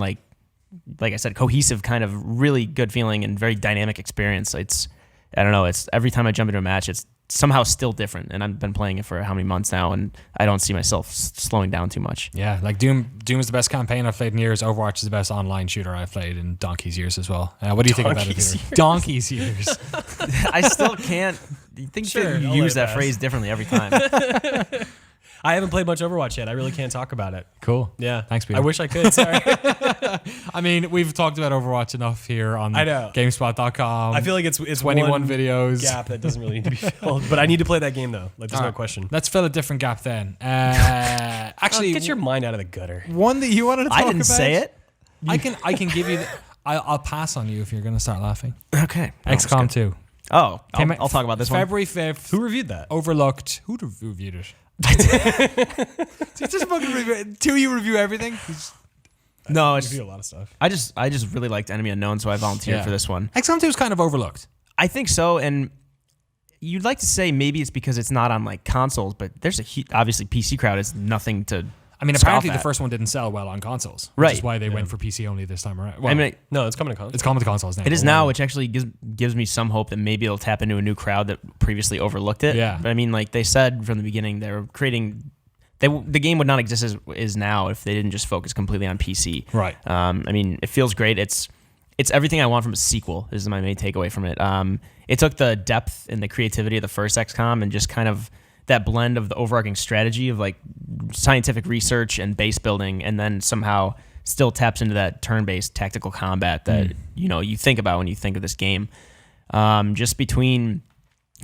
like I said, cohesive kind of really good feeling and very dynamic experience. I don't know. It's every time I jump into a match, it's somehow still different. And I've been playing it for how many months now, and I don't see myself slowing down too much. Yeah, like Doom is the best campaign I've played in years. Overwatch is the best online shooter I've played in donkey's years as well. What do you think about it, Peter? Donkey's years. I still can't. You think Sure, that you I'll use let it that pass. phrase differently every time. I haven't played much Overwatch yet. I really can't talk about it. Cool. Yeah. Thanks, Peter. I wish I could. Sorry. I mean, we've talked about Overwatch enough here on I know. GameSpot.com. I feel like it's 21 one videos. gap that doesn't really need to be filled. But I need to play that game though. Like there's no question. Let's fill a different gap then. Actually, Get your mind out of the gutter. one that you wanted to talk I about. didn't say it. I can give you. I'll pass on you if you're going to start laughing. Okay. XCOM 2. Oh, Came out I'll talk about this one. February 5th. Who reviewed that? Overlooked. Who reviewed it? Just fucking review. Two, you review everything. No, I it's, review a lot of stuff. I just really liked Enemy Unknown, so I volunteered for this one. XCOM 2 is kind of overlooked. I think so, and you'd like to say maybe it's because it's not on like consoles, but there's obviously PC crowd is nothing to. I mean, scoff apparently the at. first one didn't sell well on consoles, which is Right. why they went for PC only this time around. Well, I mean, No, it's coming to console. it's coming to consoles now. it is now, which actually gives me some hope that maybe it'll tap into a new crowd that previously overlooked it. Yeah. But I mean, like they said from the beginning, they were creating. The game would not exist as is now if they didn't just focus completely on PC. Right. I mean, it feels great. It's everything I want from a sequel. This is my main takeaway from it. It took the depth and the creativity of the first XCOM and just kind of that blend of the overarching strategy of like scientific research and base building, and then somehow still taps into that turn-based tactical combat that you think about when you think of this game. Just between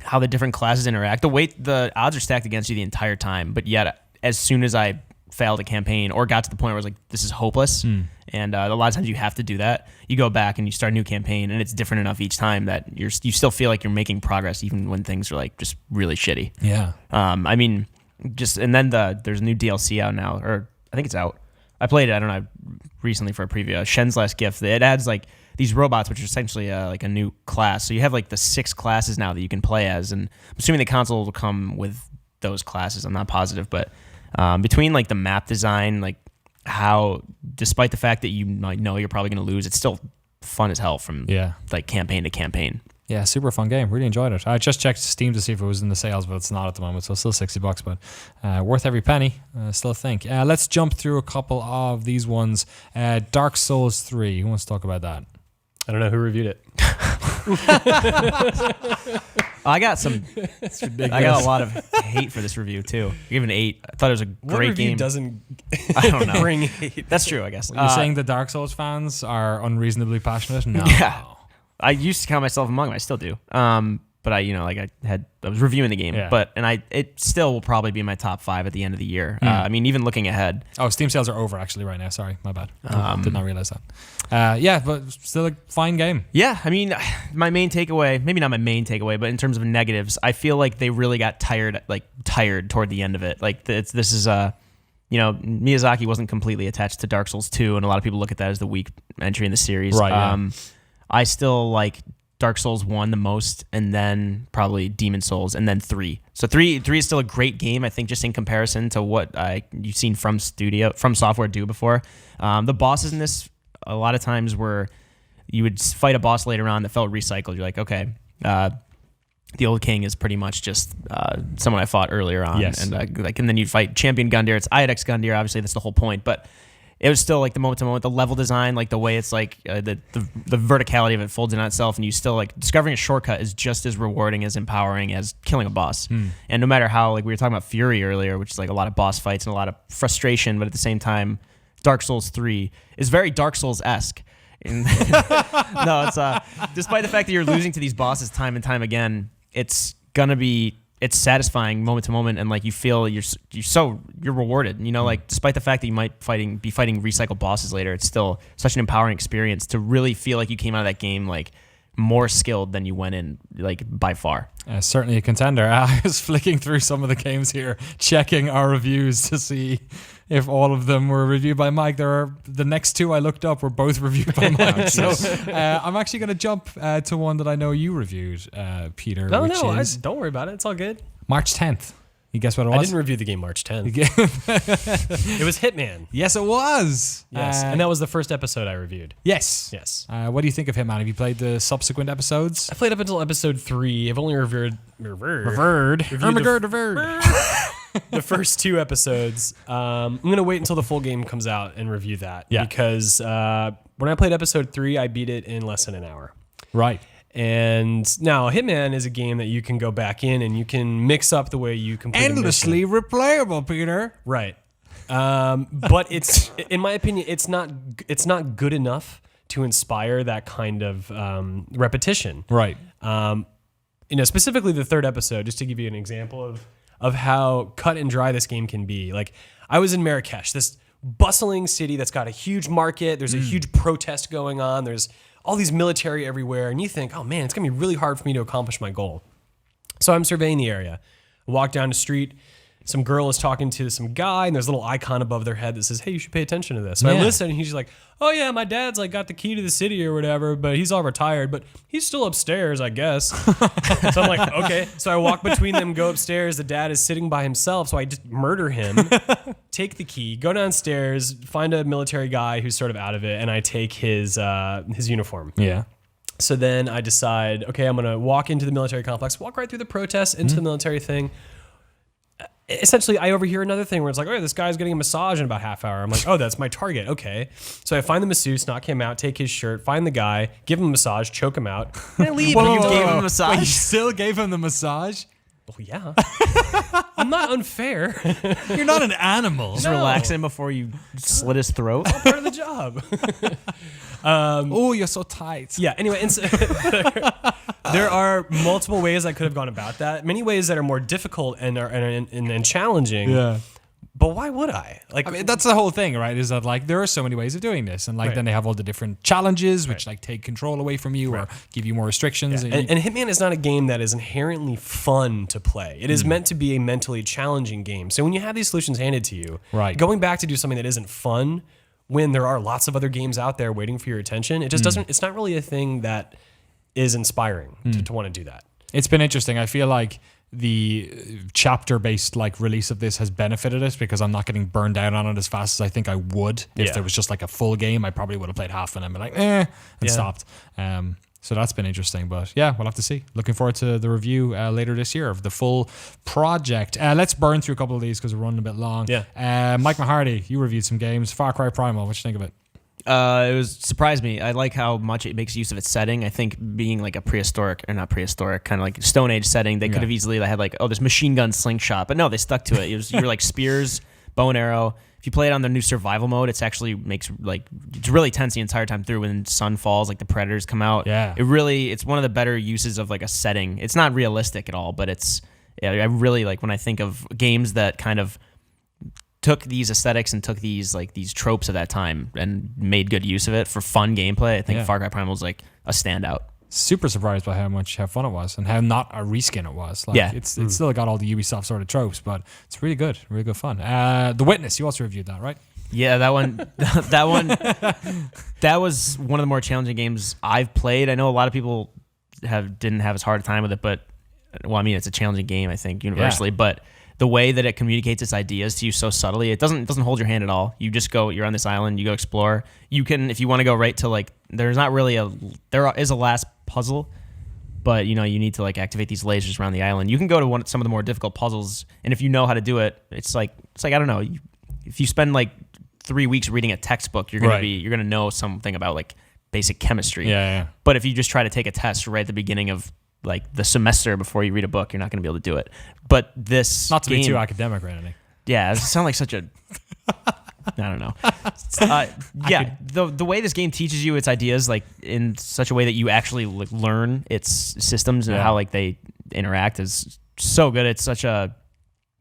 how the different classes interact, the odds are stacked against you the entire time, but yet as soon as I failed a campaign or got to the point where I was like, this is hopeless, and a lot of times you have to do that, you go back and you start a new campaign, and it's different enough each time that you still feel like you're making progress even when things are like just really shitty. Yeah. I mean, and then there's a new DLC out now, or I think it's out. I played it, I don't know, recently for a preview. Shen's Last Gift. It adds like these robots, which are essentially like a new class. So you have like the 6 classes now that you can play as, and I'm assuming the console will come with those classes. I'm not positive, but between like the map design, like how, despite the fact that you might know you're probably going to lose, it's still fun as hell from like campaign to campaign. Yeah, super fun game. Really enjoyed it. I just checked Steam to see if it was in the sales, but it's not at the moment, so it's still $60, but worth every penny. Still think. Let's jump through a couple of these ones. Dark Souls 3. Who wants to talk about that? I don't know who reviewed it. I got a lot of hate for this review too. I gave it an 8. I thought it was a What great review game. doesn't I don't know. bring hate? That's true, I guess. You're saying the Dark Souls fans are unreasonably passionate? No. Yeah. I used to count myself among them. I still do. But I was reviewing the game, it still will probably be in my top 5 at the end of the year. I mean, even looking ahead. Oh, Steam sales are over actually right now. Sorry, my bad. Did not realize that. But still a fine game. Yeah, I mean, my main takeaway, maybe not my main takeaway, but in terms of negatives, I feel like they really got tired toward the end of it. Like this is Miyazaki wasn't completely attached to Dark Souls 2, and a lot of people look at that as the weak entry in the series. Right. Yeah. I still like Dark Souls 1 the most, and then probably Demon Souls, and then 3. So 3 is still a great game, I think, just in comparison to what you've seen from Software do before. The bosses in this, a lot of times were, you would fight a boss later on that felt recycled. You're like, okay, the old king is pretty much just someone I fought earlier on. Yes. And and then you'd fight Champion Gundyr. It's Iodex Gundyr, obviously, that's the whole point, but it was still like the moment to moment, the level design, like the way it's like the verticality of it folds in on itself, and you still like discovering a shortcut is just as rewarding as empowering as killing a boss. And no matter how, like we were talking about Fury earlier, which is like a lot of boss fights and a lot of frustration, but at the same time, Dark Souls 3 is very Dark Souls-esque. No, it's despite the fact that you're losing to these bosses time and time again, it's satisfying moment to moment, and like you feel you're rewarded. Like despite the fact that you might be fighting recycled bosses later, it's still such an empowering experience to really feel like you came out of that game like more skilled than you went in, like by far. Certainly a contender. I was flicking through some of the games here, checking our reviews to see if all of them were reviewed by Mike. The next 2 I looked up were both reviewed by Mike. So I'm actually going to jump to one that I know you reviewed, Peter. don't worry about it. It's all good. March 10th. You guess what it I was? didn't review the game March 10th. It was Hitman. Yes, it was. Yes, and that was the first episode I reviewed. Yes. Yes. What do you think of Hitman? Have you played the subsequent episodes? I played up until episode 3. I've only reviewed Revered. the first 2 episodes. I'm going to wait until the full game comes out and review that. Yeah. Because when I played episode 3, I beat it in less than an hour. Right. And now Hitman is a game that you can go back in and you can mix up the way you complete a mission. Endlessly replayable, Peter. Right. But it's, in my opinion, it's not good enough to inspire that kind of repetition. Right. Specifically the 3rd episode, just to give you an example of how cut and dry this game can be. Like, I was in Marrakesh, this bustling city that's got a huge market. There's a huge protest going on. There's all these military everywhere. And you think, oh man, it's going to be really hard for me to accomplish my goal. So I'm surveying the area. I walk down the street. Some girl is talking to some guy, and there's a little icon above their head that says, hey, you should pay attention to this. So I Yeah. listen, and he's just like, oh yeah, my dad's like got the key to the city or whatever, but he's all retired, but he's still upstairs, I guess. So I'm like, okay. So I walk between them, go upstairs. The dad is sitting by himself, so I just murder him, take the key, go downstairs, find a military guy who's sort of out of it, and I take his uniform. Yeah. So then I decide, okay, I'm going to walk into the military complex, walk right through the protests into the military thing. Essentially, I overhear another thing where it's like, oh, this guy's getting a massage in about half hour. I'm like, oh, that's my target. Okay. So I find the masseuse, knock him out, take his shirt, find the guy, give him a massage, choke him out, and I leave. Whoa, And whoa, you whoa, go, whoa. Wait, massage? you still gave him the massage? oh, yeah. I'm not unfair. You're not an animal. Just relax him before you slit his throat. Part of the job. Oh, you're so tight. Yeah. Anyway, and so there are multiple ways I could have gone about that. Many ways that are more difficult and challenging. Yeah. But why would I? Like, I mean, that's the whole thing, right? Is that like there are so many ways of doing this, and like Right. then they have all the different challenges, which like take control away from you or give you more restrictions. and Hitman is not a game that is inherently fun to play. It is meant to be a mentally challenging game. So when you have these solutions handed to you, Right. going back to do something that isn't fun when there are lots of other games out there waiting for your attention, it just doesn't. It's not really a thing that is inspiring to want to do that. It's been interesting. I feel like the chapter-based like release of this has benefited us because I'm not getting burned out on it as fast as I think I would. If Yeah. there was just like a full game, I probably would have played half and then been like, and Yeah. stopped. So that's been interesting. But yeah, we'll have to see. Looking forward to the review later this year of the full project. Let's burn through a couple of these because we're running a bit long. Yeah. Mike Mahardy, you reviewed some games. Far Cry Primal, what you think of it? It surprised me. I like how much it makes use of its setting. I think being like a prehistoric, or not prehistoric, kind of like Stone Age setting, they could have easily had like, oh, this machine gun slingshot, but no, they stuck to it. You were like spears, bow and arrow. If you play it on their new survival mode, it's actually it's really tense the entire time through. When sun falls, like the predators come out. Yeah. It's one of the better uses of like a setting. It's not realistic at all, but I really like when I think of games that kind of took these aesthetics and took these tropes of that time and made good use of it for fun gameplay. I think Yeah. Far Cry Primal is like a standout. Super surprised by how fun it was and how not a reskin it was. Like, Yeah. it's still got all the Ubisoft sort of tropes, but it's really good fun. The Witness, you also reviewed that, right? Yeah, that one, that was one of the more challenging games I've played. I know a lot of people didn't have as hard a time with it, but well, I mean, it's a challenging game, I think, universally, but the way that it communicates its ideas to you so subtly, it doesn't hold your hand at all. You just go, you're on this island, you go explore. You can, if you want to go right to like, there is a last puzzle, but you need to like activate these lasers around the island. You can go to some of the more difficult puzzles, and if you know how to do it, it's like I don't know. If you spend like 3 weeks reading a textbook, you're gonna know something about like basic chemistry. Yeah. But if you just try to take a test right at the beginning of like the semester before you read a book, you're not going to be able to do it. But this Not to game, be too academic or anything. yeah, it sounds like such a I don't know. Yeah, the way this game teaches you its ideas, like in such a way that you actually learn its systems and how like they interact, is so good. It's such a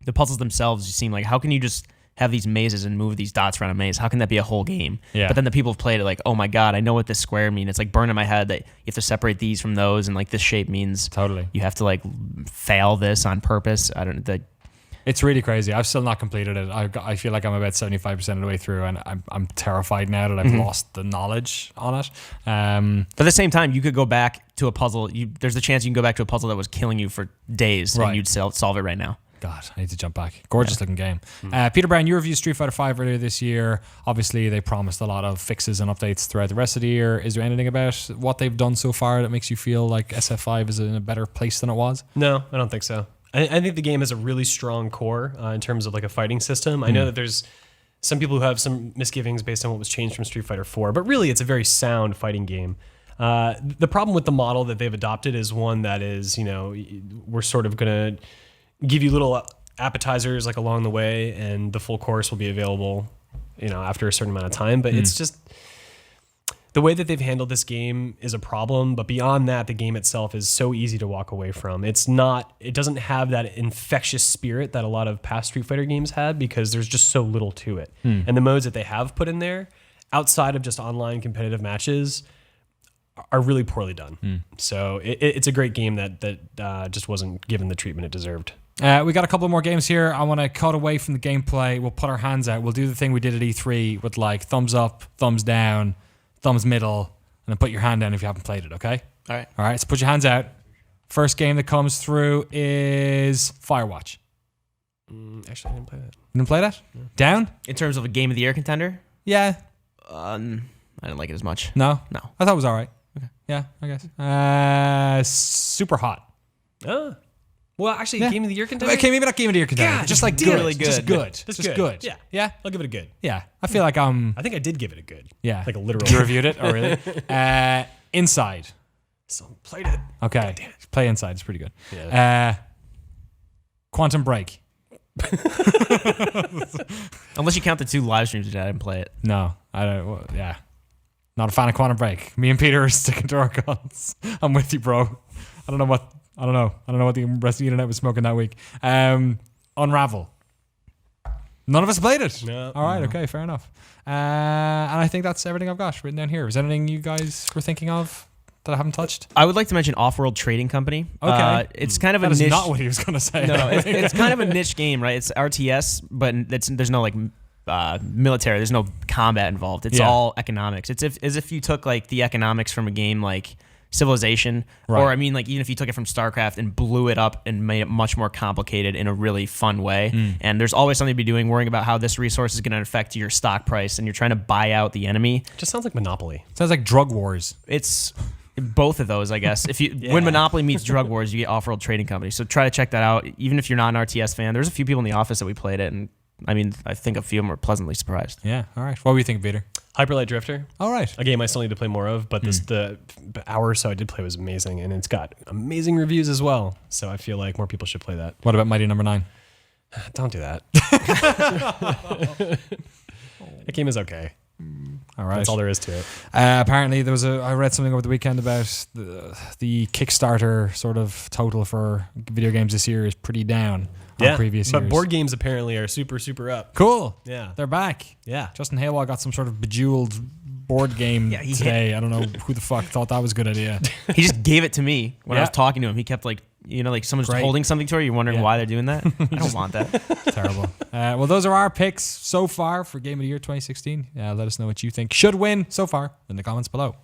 the puzzles themselves. You seem like, how can you just have these mazes and move these dots around a maze? How can that be a whole game? Yeah. But then the people have played it like, oh my god, I know what this square means. It's like burning my head that you have to separate these from those, and like this shape means Totally. you have to like fail this on purpose. I don't. It's really crazy. I've still not completed it. I feel like I'm about 75% of the way through, and I'm terrified now that I've lost the knowledge on it. But at the same time, you could go back to a puzzle. There's a chance you can go back to a puzzle that was killing you for days, Right. and you'd solve it right now. God, I need to jump back. Gorgeous looking game. Peter Brown, you reviewed Street Fighter V earlier this year. Obviously, they promised a lot of fixes and updates throughout the rest of the year. Is there anything about what they've done so far that makes you feel like SF5 is in a better place than it was? No, I don't think so. I think the game has a really strong core in terms of like a fighting system. I know that there's some people who have some misgivings based on what was changed from Street Fighter 4, but really it's a very sound fighting game. The problem with the model that they've adopted is one that is, we're sort of going to give you little appetizers like along the way, and the full course will be available, after a certain amount of time. But it's just the way that they've handled this game is a problem. But beyond that, the game itself is so easy to walk away from. It doesn't have that infectious spirit that a lot of past Street Fighter games had, because there's just so little to it. And the modes that they have put in there, outside of just online competitive matches, are really poorly done. So it's a great game that just wasn't given the treatment it deserved. We got a couple more games here. I want to cut away from the gameplay. We'll put our hands out. We'll do the thing we did at E3 with like thumbs up, thumbs down, thumbs middle, and then put your hand down if you haven't played it, okay? All right. All right, so put your hands out. First game that comes through is Firewatch. Actually, I didn't play that. You didn't play that? No. Down? In terms of a Game of the Year contender, Yeah. I didn't like it as much. No? No. I thought it was all right. Okay. Yeah, I guess. Super hot. Oh. Well, actually, Yeah. Game of the Year contender? Okay, maybe not Game of the Year contender. God, just like damn good. it. Really Just good. good. Just Just good. good. Yeah. I'll give it a good. Yeah. I feel like I think I did give it a good. yeah. Like a literal. You reviewed it? Oh, really? Inside. So played it. Okay. Play Inside. It's pretty good. Yeah. Quantum Break. Unless you count the 2 live streams that I didn't play it. No, I don't. Well, yeah. Not a fan of Quantum Break. Me and Peter are sticking to our guns. I'm with you, bro. I don't know what the rest of the internet was smoking that week. Unravel. None of us played it. No. All right. Okay. Fair enough. And I think that's everything I've got written down here. Is there anything you guys were thinking of that I haven't touched? I would like to mention Off-World Trading Company. Okay. It's kind of That a is niche. not what he was going to say. No, it's kind of a niche game, right? It's RTS, but there's no like military. There's no combat involved. It's Yeah. all economics. It's as if you took like the economics from a game like Civilization, Right. or I mean, like even if you took it from StarCraft and blew it up and made it much more complicated in a really fun way. And there's always something to be doing, worrying about how this resource is going to affect your stock price, and you're trying to buy out the enemy. Just sounds like Monopoly. Sounds like Drug Wars. It's both of those, I guess. If you when Monopoly meets Drug Wars, you get Off-World Trading Company. So try to check that out. Even if you're not an RTS fan, there's a few people in the office that we played it, and I mean, I think a few of them were pleasantly surprised. Yeah. All right. What do you think, Peter? Hyperlight Drifter. All right. A game I still need to play more of, but the hour or so I did play was amazing, and it's got amazing reviews as well. So I feel like more people should play that. What about Mighty Number 9? Don't do that. That game is okay. All right. That's all there is to it. Apparently, I read something over the weekend about the Kickstarter sort of total for video games this year is pretty down on previous but years. board games apparently are super, super up. Cool. Yeah. They're back. Yeah. Justin Haywell got some sort of bejeweled board game Yeah, he today. I don't know who the fuck thought that was a good idea. He just gave it to me when I was Yeah. talking to him. He kept like, like someone's Great. holding something to her. You're wondering Yeah. why they're doing that. I don't want that. Terrible. Well, those are our picks so far for Game of the Year 2016. Let us know what you think should win so far in the comments below.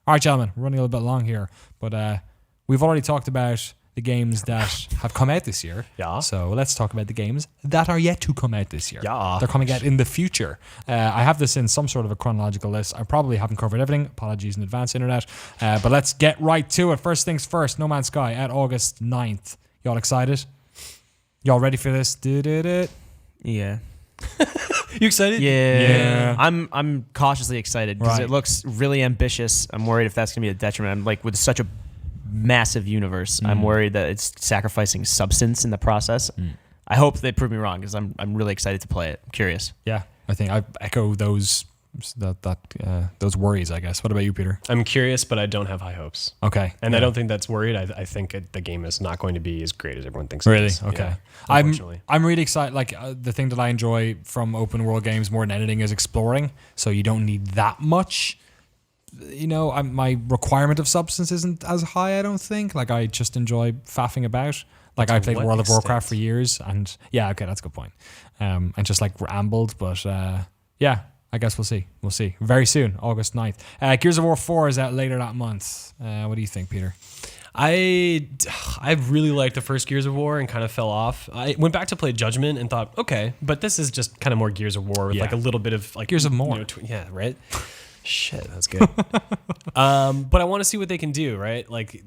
All right, gentlemen, we're running a little bit long here, but we've already talked about the games that have come out this year. Yeah. So let's talk about the games that are yet to come out this year. Yeah. They're coming out in the future. I have this in some sort of a chronological list. I probably haven't covered everything. Apologies in advance, internet. But let's get right to it. First things first, No Man's Sky at August 9th. Y'all excited? Y'all ready for this? Yeah. You excited? Yeah. Yeah. I'm cautiously excited because Right. it looks really ambitious. I'm worried if that's going to be a detriment. I'm like, with such a massive universe, I'm worried that it's sacrificing substance in the process. I hope they prove me wrong because I'm really excited to play it. I'm curious. Yeah, I think I echo those those worries, I guess. What about you, Peter? I'm curious, but I don't have high hopes. Okay. And yeah. I don't think that's worried. I think the game is not going to be as great as everyone thinks it Really? is. Okay. Yeah, I'm unfortunately. really excited. Like the thing that I enjoy from open world games more than anything is exploring. So you don't need that much. My requirement of substance isn't as high, I don't think. Like I just enjoy faffing about. Like I played what World of extent? Warcraft for years, and yeah, okay, that's a good point. And just like rambled, but yeah, I guess we'll see. We'll see very soon, August 9th. Gears of War 4 is out later that month. What do you think, Peter? I really liked the first Gears of War and kind of fell off. I went back to play Judgment and thought, okay, but this is just kind of more Gears of War with Yeah. like a little bit of like Gears of More. Yeah, right. Shit, that's good. But I want to see what they can do, right? Like,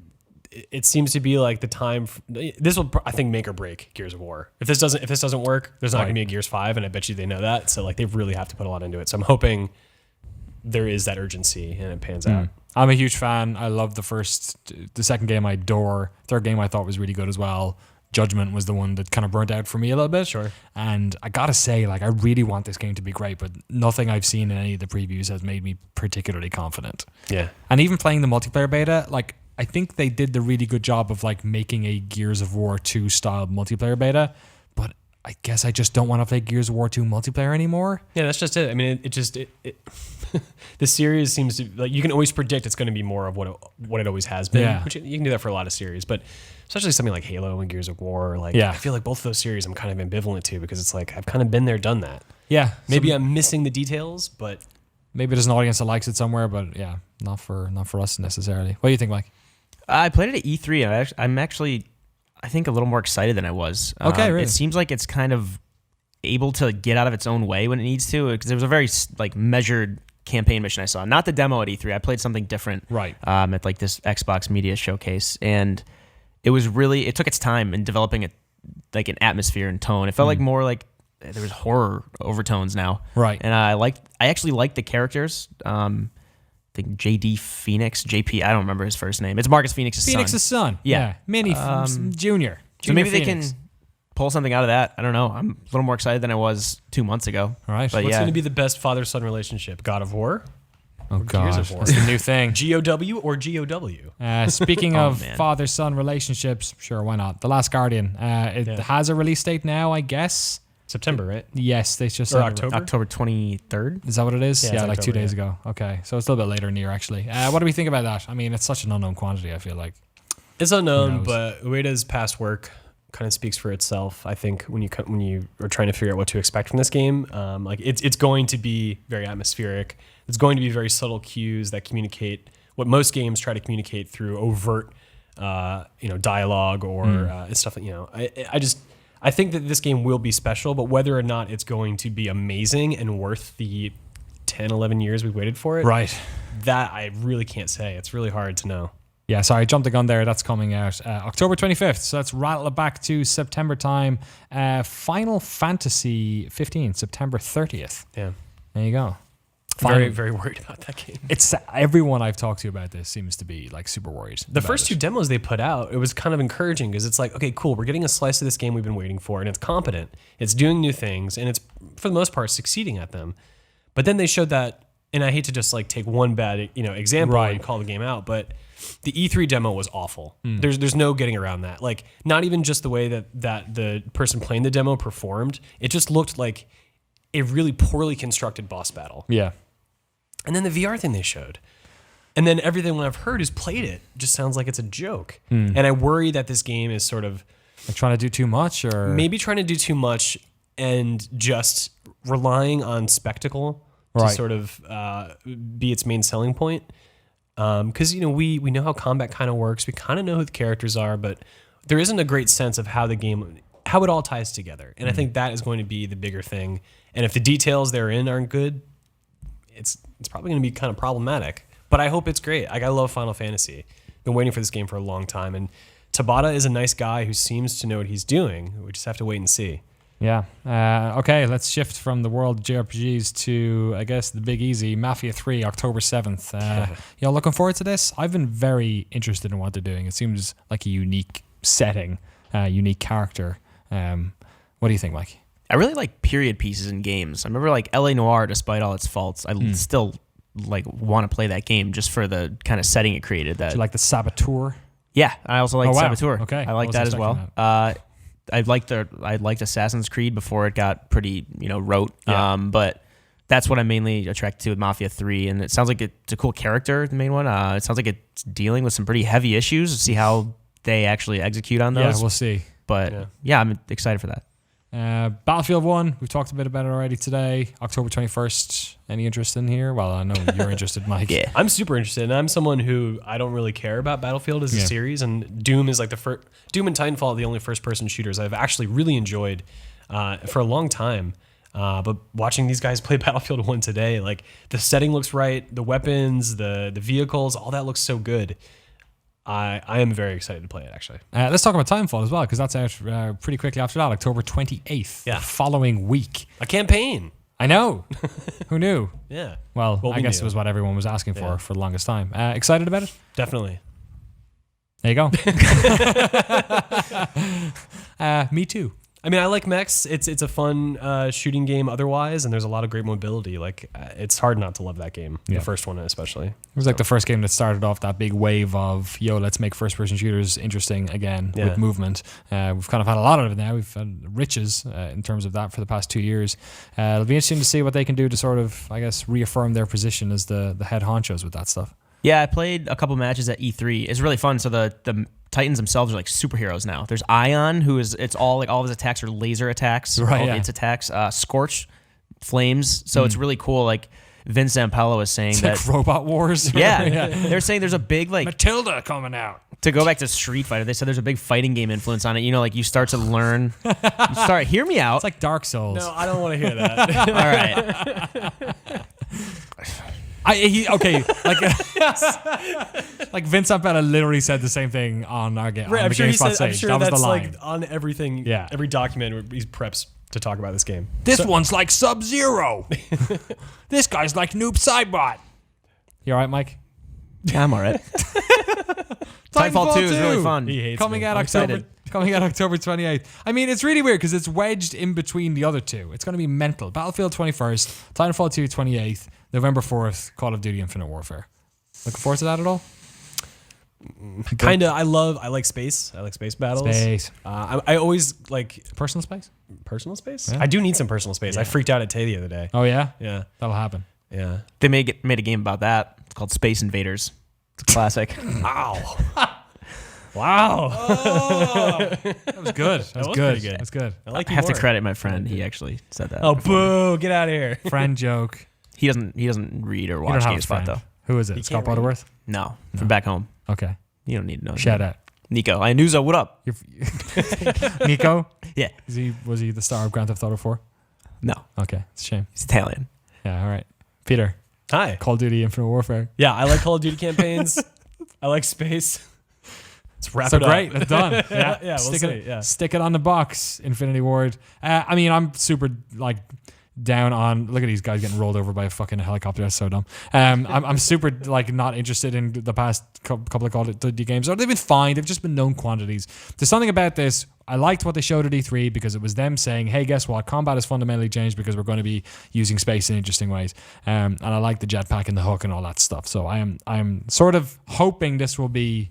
it seems to be like the time. This will, I think, make or break Gears of War. If this doesn't work, there's not going to be a Gears 5, and I bet you they know that. So like, they really have to put a lot into it. So I'm hoping there is that urgency and it pans out. I'm a huge fan. I love the second game I adore. Third game I thought was really good as well. Judgment was the one that kind of burnt out for me a little bit. Sure. And I gotta say, like, I really want this game to be great, but nothing I've seen in any of the previews has made me particularly confident. Yeah. And even playing the multiplayer beta, like, I think they did the really good job of like making a Gears of War 2 style multiplayer beta, but I guess I just don't want to play Gears of War 2 multiplayer anymore. Yeah, that's just it. I mean, the series seems to, like, you can always predict it's going to be more of what it always has been. Yeah. Which you can do that for a lot of series, but especially something like Halo and Gears of War, like, Yeah. I feel like both of those series I'm kind of ambivalent to because it's like I've kind of been there, done that. Yeah. Maybe I'm missing the details, but Maybe there's an audience that likes it somewhere, but yeah, not for us necessarily. What do you think, Mike? I played it at E3, and I'm actually, I think, a little more excited than I was. Okay, really? It seems like it's kind of able to get out of its own way when it needs to, because there was a very like measured campaign mission I saw. Not the demo at E3. I played something different. Right. At like this Xbox Media Showcase, and it took its time in developing it, like an atmosphere and tone. It felt like more like there was horror overtones now. Right. And I actually liked the characters. I think JP, I don't remember his first name. It's Marcus Phoenix's son. Phoenix's son. Yeah. Minnie Junior. So maybe they Phoenix. can pull something out of that. I don't know. I'm a little more excited than I was 2 months ago. All right. But what's yeah, going to be the best father-son relationship? God of War? Oh, Gears God. of War. That's the new thing. GOW or GOW? Speaking Oh, of man. father-son relationships, sure, why not? The Last Guardian. It has a release date now, I guess. September, right? Yes, they just Or said October? October 23rd. Is that what it is? Yeah, Yeah, it's like 2 October, days ago. Okay, so it's a little bit later in the year, actually. What do we think about that? I mean, it's such an unknown quantity, I feel like. It's Who unknown, knows? but Ueda's past work kind of speaks for itself. I think when you are trying to figure out what to expect from this game, like it's going to be very atmospheric. It's going to be very subtle cues that communicate what most games try to communicate through overt, dialogue or stuff. I think that this game will be special, but whether or not it's going to be amazing and worth the 10, 11 years we waited for it, Right. that I really can't say. It's really hard to know. Yeah, sorry, I jumped the gun there. That's coming out October 25th. So let's rattle it back to September time. Final Fantasy 15, September 30th. Yeah. There you go. Very, very worried about that game. It's everyone I've talked to about this seems to be like super worried. The about first it. two demos they put out, it was kind of encouraging because it's like, okay, cool, we're getting a slice of this game we've been waiting for, and it's competent, it's doing new things, and it's for the most part succeeding at them. But then they showed that, and I hate to just like take one bad example Right. and call the game out, but the E3 demo was awful. There's no getting around that. Like, not even just the way that the person playing the demo performed, it just looked like a really poorly constructed boss battle. Yeah. And then the VR thing they showed. And then everything I've heard who's played it just sounds like it's a joke. And I worry that this game is sort of Like trying to do too much or maybe trying to do too much and just relying on spectacle to Right. sort of be its main selling point. Because, we know how combat kind of works. We kind of know who the characters are, but there isn't a great sense of how it all ties together. And I think that is going to be the bigger thing. And if the details therein aren't good, it's probably going to be kind of problematic. But I hope it's great. I love Final Fantasy. Been waiting for this game for a long time. And Tabata is a nice guy who seems to know what he's doing. We just have to wait and see. Yeah. Okay, let's shift from the world of JRPGs to, I guess, the big easy, Mafia 3, October 7th. Y'all looking forward to this? I've been very interested in what they're doing. It seems like a unique setting, unique character. What do you think, Mike? I really like period pieces in games. I remember like LA Noire, despite all its faults, I still like want to play that game just for the kind of setting it created. That Do you like the Saboteur? yeah, I also like Oh, wow. Saboteur. Okay. I I like was that as expecting well. I liked Assassin's Creed before it got pretty rote. Yeah. But that's what I'm mainly attracted to with Mafia 3, and it sounds like it's a cool character, the main one. It sounds like it's dealing with some pretty heavy issues. See how they actually execute on those. Yeah, we'll see. But yeah, I'm excited for that. Battlefield 1, we've talked a bit about it already today. October 21st. Any interest in here? Well, I know you're interested, Mike. Yeah. I'm super interested, and I'm someone who I don't really care about Battlefield as a series, and Doom is like the first. Doom and Titanfall are the only first-person shooters I've actually really enjoyed for a long time. But watching these guys play Battlefield 1 today, like the setting looks right, the weapons, the vehicles, all that looks so good. I am very excited to play it, actually. Let's talk about Titanfall as well, because that's out pretty quickly after that, October 28th, the following week. A campaign. I know. Who knew? Yeah. Well, I guess knew. it was what everyone was asking for the longest time. Excited about it? Definitely. There you go. Me too. I mean, I like mechs. It's a fun shooting game otherwise, and there's a lot of great mobility. Like, it's hard not to love that game, the first one especially. It was like the first game that started off that big wave of, let's make first-person shooters interesting again with movement. We've kind of had a lot of it now. We've had riches in terms of that for the past 2 years. It'll be interesting to see what they can do to sort of, I guess, reaffirm their position as the head honchos with that stuff. Yeah, I played a couple matches at E3. It's really fun. So the Titans themselves are like superheroes now. There's Ion, it's all of his attacks are laser attacks. Right, all of its attacks. Scorch, flames. So it's really cool. Like Vince Zampella was saying Like Robot Wars. Yeah, they're saying there's a big Matilda coming out. To go back to Street Fighter, they said there's a big fighting game influence on it. You start to learn. Hear me out. It's like Dark Souls. No, I don't want to hear that. All right. Like Vince Zampella literally said the same thing on our game. Right, on I'm the sure he GameSpot said, I'm stage. sure That was that's the line. like on everything, every document where he preps to talk about this game. This one's like Sub-Zero. This guy's like Noob Saibot. You all right, Mike? Yeah, I'm all right. Titanfall 2 is really fun. He hates Coming me. out I'm October 28th. I mean, it's really weird because it's wedged in between the other two. It's going to be mental. Battlefield 21st, Titanfall 2 28th, November 4th, Call of Duty Infinite Warfare. Looking forward to that at all? Kind of. I like space. I like space battles. Space. I always like Personal space? personal space. Yeah. I do need some personal space. I freaked out at Tay the other day. Oh, yeah? Yeah. That'll happen. Yeah. They made a game about that. It's called Space Invaders. It's a classic. Wow. Wow. That was good. That was was good. pretty good. That's good. I like I you have to more. credit my friend. He actually said that. Oh, before. boo. Get out of here. Friend joke. He doesn't read or You watch don't have a GameSpot friend. though. Who is it? Scott can't read. Butterworth? No, from back home. Okay. You don't need to know. his Shout name. out. Nico. Nuzo, what up? Nico? Yeah. Was he the star of Grand Theft Auto 4? No, Okay. It's a shame. he's Italian. Yeah, all right. Peter, Hi. Call of Duty Infinite Warfare. Yeah, I like Call of Duty campaigns. I like space. Let's wrap So it up. great. It's done. Yeah. Yeah, we'll stick see, it, yeah. Stick it on the box, Infinity Ward. I mean, I'm super down on. Look at these guys getting rolled over by a fucking helicopter. That's so dumb. I'm super not interested in the past couple of Call of Duty games. Or they've been fine. They've just been known quantities. There's something about this. I liked what they showed at E3 because it was them saying, "Hey, guess what? Combat has fundamentally changed because we're going to be using space in interesting ways." And I like the jetpack and the hook and all that stuff. So I'm sort of hoping this will be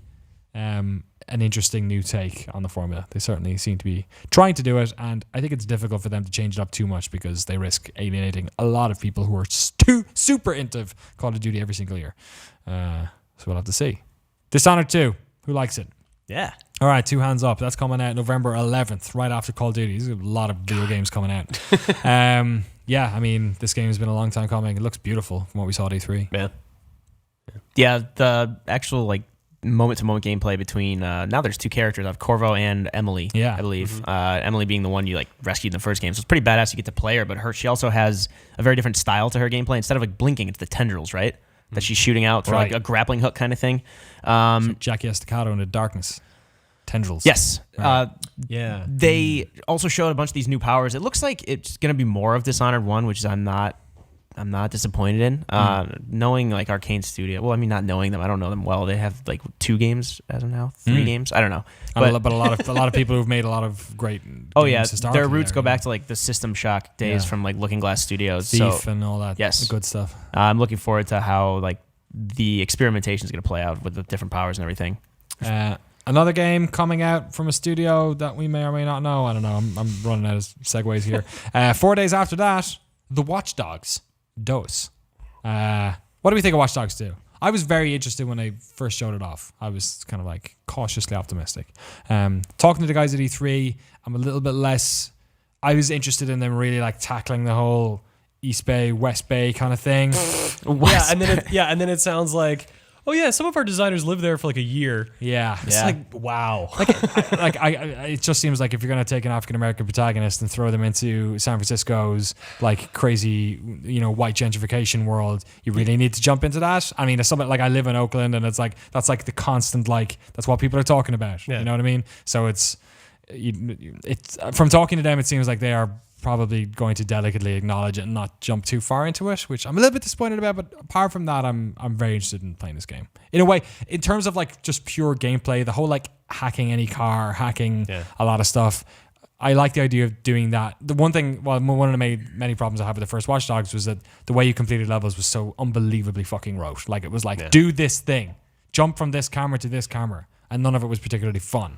an interesting new take on the formula. They certainly seem to be trying to do it, and I think it's difficult for them to change it up too much because they risk alienating a lot of people who are super into Call of Duty every single year. So we'll have to see. Dishonored 2, who likes it? Yeah. All right, 2 hands up. That's coming out November 11th, right after Call of Duty. There's a lot of video games coming out. Yeah, I mean, this game has been a long time coming. It looks beautiful from what we saw at E3. Man. Yeah, the actual moment-to-moment gameplay between now there's 2 characters. I have Corvo and Emily. Yeah. I believe Emily being the one you rescued in the first game, so it's pretty badass. You get to play her, but she also has a very different style to her gameplay. Instead of blinking, it's the tendrils, right? That she's shooting out for Right. a grappling hook kind of thing. Jackie Estacado in the darkness. Tendrils. Yes. Yeah. They also showed a bunch of these new powers. It looks like it's going to be more of Dishonored 1, which is I'm not disappointed in. Knowing Arcane Studio. Well, I mean, not knowing them. I don't know them well. They have 2 games as of now, 3 games. I don't know. But a lot of people who've made a lot of great Oh games yeah, historically their roots there, go you know. back to the System Shock days Yeah. from Looking Glass Studios. Thief So and all that Yes. good stuff. I'm looking forward to how the experimentation is going to play out with the different powers and everything. Another game coming out from a studio that we may or may not know. I don't know. I'm running out of segues here. 4 days after that, The Watch Dogs. DOS. What do we think of Watch Dogs 2? I was very interested when they first showed it off. I was kind of cautiously optimistic. Talking to the guys at E3, I'm a little bit less. I was interested in them really like tackling the whole East Bay, West Bay kind of thing. And then it sounds like, oh yeah, some of our designers live there for like a year. Yeah. It's like, wow. It just seems like if you're going to take an African American protagonist and throw them into San Francisco's like crazy, white gentrification world, you really need to jump into that. I mean, it's something like I live in Oakland, and it's like that's like the constant that's what people are talking about. Yeah. You know what I mean? So it's from talking to them, it seems like they are probably going to delicately acknowledge it and not jump too far into it, which I'm a little bit disappointed about. But apart from that, I'm very interested in playing this game. In a way, in terms of like just pure gameplay, the whole like hacking any car, hacking a lot of stuff, I like the idea of doing that. The one thing, one of the many problems I have with the first Watch Dogs was that the way you completed levels was so unbelievably fucking rote. Like it was like, do this thing, jump from this camera to this camera, and none of it was particularly fun.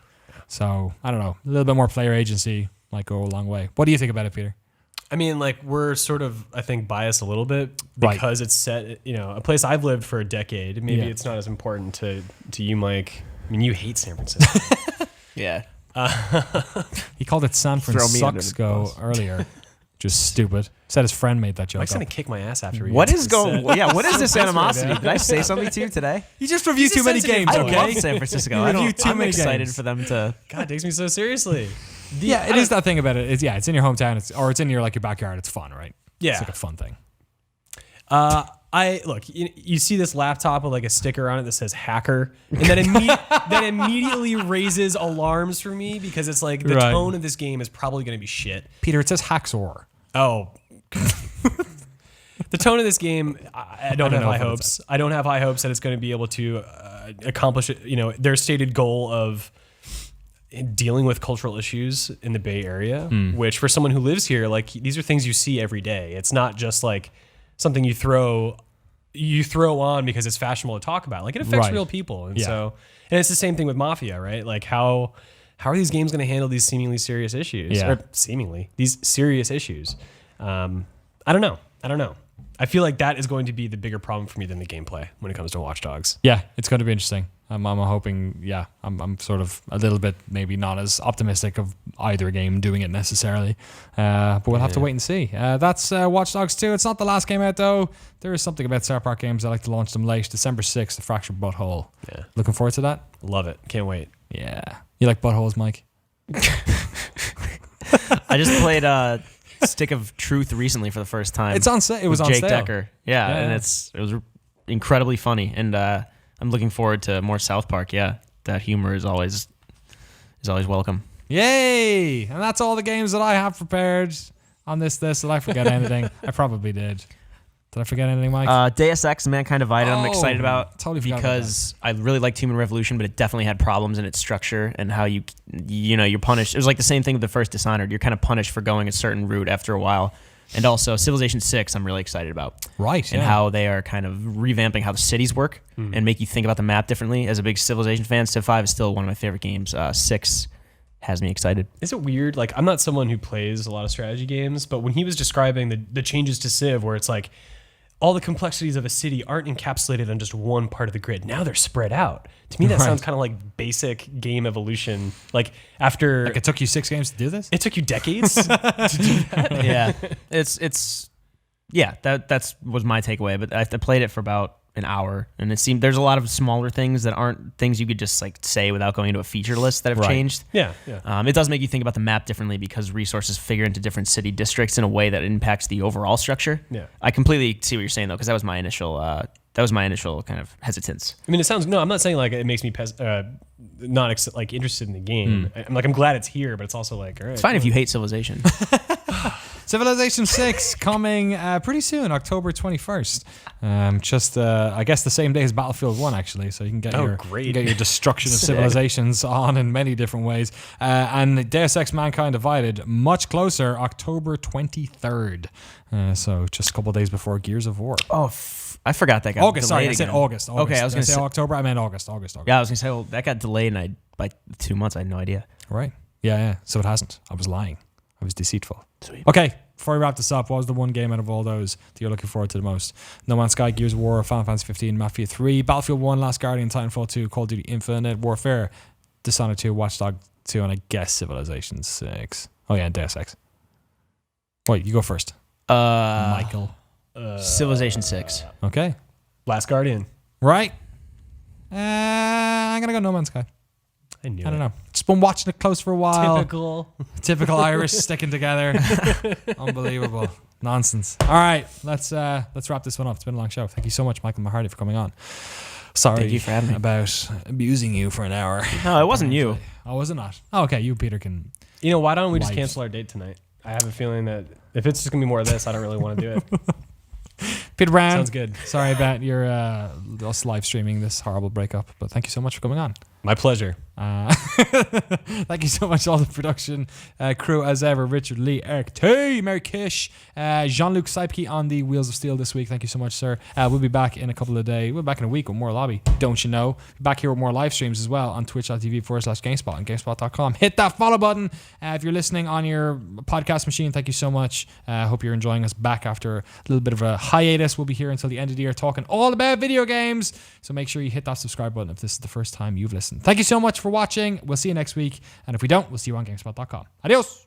So I don't know, a little bit more player agency might go a long way. What do you think about it, Peter? I mean, like we're sort of, I think, biased a little bit because it's set, a place I've lived for a decade. Maybe it's not as important to you, Mike. I mean, you hate San Francisco. Yeah. He called it San Francisco earlier. Just stupid. Said his friend made that joke. Mike's gonna kick my ass after. What is going? Yeah, what is this animosity? Did I say something to you today? You just reviewed too many games. I Okay, love San Francisco. I'm excited for them to. God, it takes me so seriously. It is that thing about it. It's in your hometown. It's in your your backyard. It's fun, right? Yeah, it's like a fun thing. I look. You see this laptop with like a sticker on it that says hacker, and that immediately raises alarms for me because it's like the tone of this game is probably going to be shit. Peter, it says Hacksaw. Oh. The tone of this game, I don't have high hopes. I don't have high hopes that it's going to be able to accomplish their stated goal of dealing with cultural issues in the Bay Area, which for someone who lives here, like these are things you see every day. It's not just like something you throw on because it's fashionable to talk about. Like it affects real people. And and it's the same thing with Mafia, right? Like how are these games going to handle these seemingly serious issues? Yeah. Or seemingly these serious issues. I don't know. I feel like that is going to be the bigger problem for me than the gameplay when it comes to Watch Dogs. Yeah, it's going to be interesting. I'm hoping. Yeah, I'm sort of a little bit maybe not as optimistic of either game doing it necessarily, but we'll have to wait and see. That's Watch Dogs 2. It's not the last game out though. There is something about Star Park Games. I like to launch them late, December 6th. The Fractured Butthole. Yeah, looking forward to that. Love it. Can't wait. Yeah, you like buttholes, Mike? I just played Stick of Truth recently for the first time. It's on sale. It was on Jake sale. Decker. Yeah, and it was incredibly funny, and I'm looking forward to more South Park. Yeah, that humor is always welcome. Yay! And that's all the games that I have prepared on this list. Did I forget anything? I probably did. Did I forget anything, Mike? Deus Ex and Mankind Divided I'm excited about. Totally forgot because I really liked Human Revolution, but it definitely had problems in its structure and how you're punished. It was like the same thing with the first Dishonored. You're kind of punished for going a certain route after a while. And also Civilization 6 I'm really excited about. Right. And how they are kind of revamping how the cities work and make you think about the map differently. As a big Civilization fan, Civ 5 is still one of my favorite games. 6 has me excited. Is it weird? Like I'm not someone who plays a lot of strategy games, but when he was describing the changes to Civ where it's like all the complexities of a city aren't encapsulated on just one part of the grid. Now they're spread out. To me, that sounds kind of like basic game evolution. Like after... Like it took you 6 games to do this? It took you decades to do that? Yeah. That was my takeaway. But I played it for about an hour, and it seemed there's a lot of smaller things that aren't things you could just like say without going into a feature list that have changed. Yeah. It does make you think about the map differently because resources figure into different city districts in a way that impacts the overall structure. Yeah. I completely see what you're saying though, because that was my initial kind of hesitance. I mean, it sounds... No, I'm not saying like it makes me not interested in the game. I'm glad it's here, but it's also like, all right. It's fine if you hate Civilization. Civilization 6 coming pretty soon, October 21st. I guess the same day as Battlefield 1, actually. So you can get your destruction of civilizations on in many different ways. And Deus Ex Mankind Divided, much closer, October 23rd. So just a couple of days before Gears of War. Oh, I forgot that got August. Sorry, delayed I said again. August. Okay, I was going to say October. I meant August. Yeah, I was going to say, well, that got delayed by 2 months. I had no idea. Right. Yeah. So it hasn't. I was lying. I was deceitful. Sweet. Okay, before we wrap this up, what was the one game out of all those that you're looking forward to the most? No Man's Sky, Gears of War, Final Fantasy 15, Mafia 3, Battlefield 1, Last Guardian, Titanfall 2, Call of Duty Infinite Warfare, Dishonored 2, Watch Dogs 2, and I guess Civilization 6. Oh yeah, and Deus Ex. Wait, you go first. Michael. Civilization 6. Okay. Last Guardian. Right. I'm going to go No Man's Sky. I knew I don't know. Just been watching it close for a while. Typical Irish sticking together. Unbelievable. Nonsense. All right. Let's wrap this one up. It's been a long show. Thank you so much, Michael Mahardy, for coming on. Sorry Thank you for having me. about abusing you for an hour. No, it wasn't you. Oh, was it not? Oh, okay. You, Peter, can... You know, why don't we just Life. cancel our date tonight? I have a feeling that if it's just going to be more of this, I don't really want to do it. Peter Brown. Sounds good. Sorry about your us live streaming this horrible breakup, but thank you so much for coming on. My pleasure. Thank you so much, all the production crew as ever. Richard Lee, Eric T, Mary Kish, Jean-Luc Seipke on the Wheels of Steel this week. Thank you so much, sir. We'll be back in a couple of days. We'll be back in a week with more lobby, don't you know? Back here with more live streams as well on twitch.tv/GameSpot and GameSpot.com. Hit that follow button. If you're listening on your podcast machine, thank you so much. Hope you're enjoying us back after a little bit of a hiatus. We'll be here until the end of the year talking all about video games. So make sure you hit that subscribe button if this is the first time you've listened. Thank you so much for watching. We'll see you next week. And if we don't, we'll see you on GameSpot.com. Adios.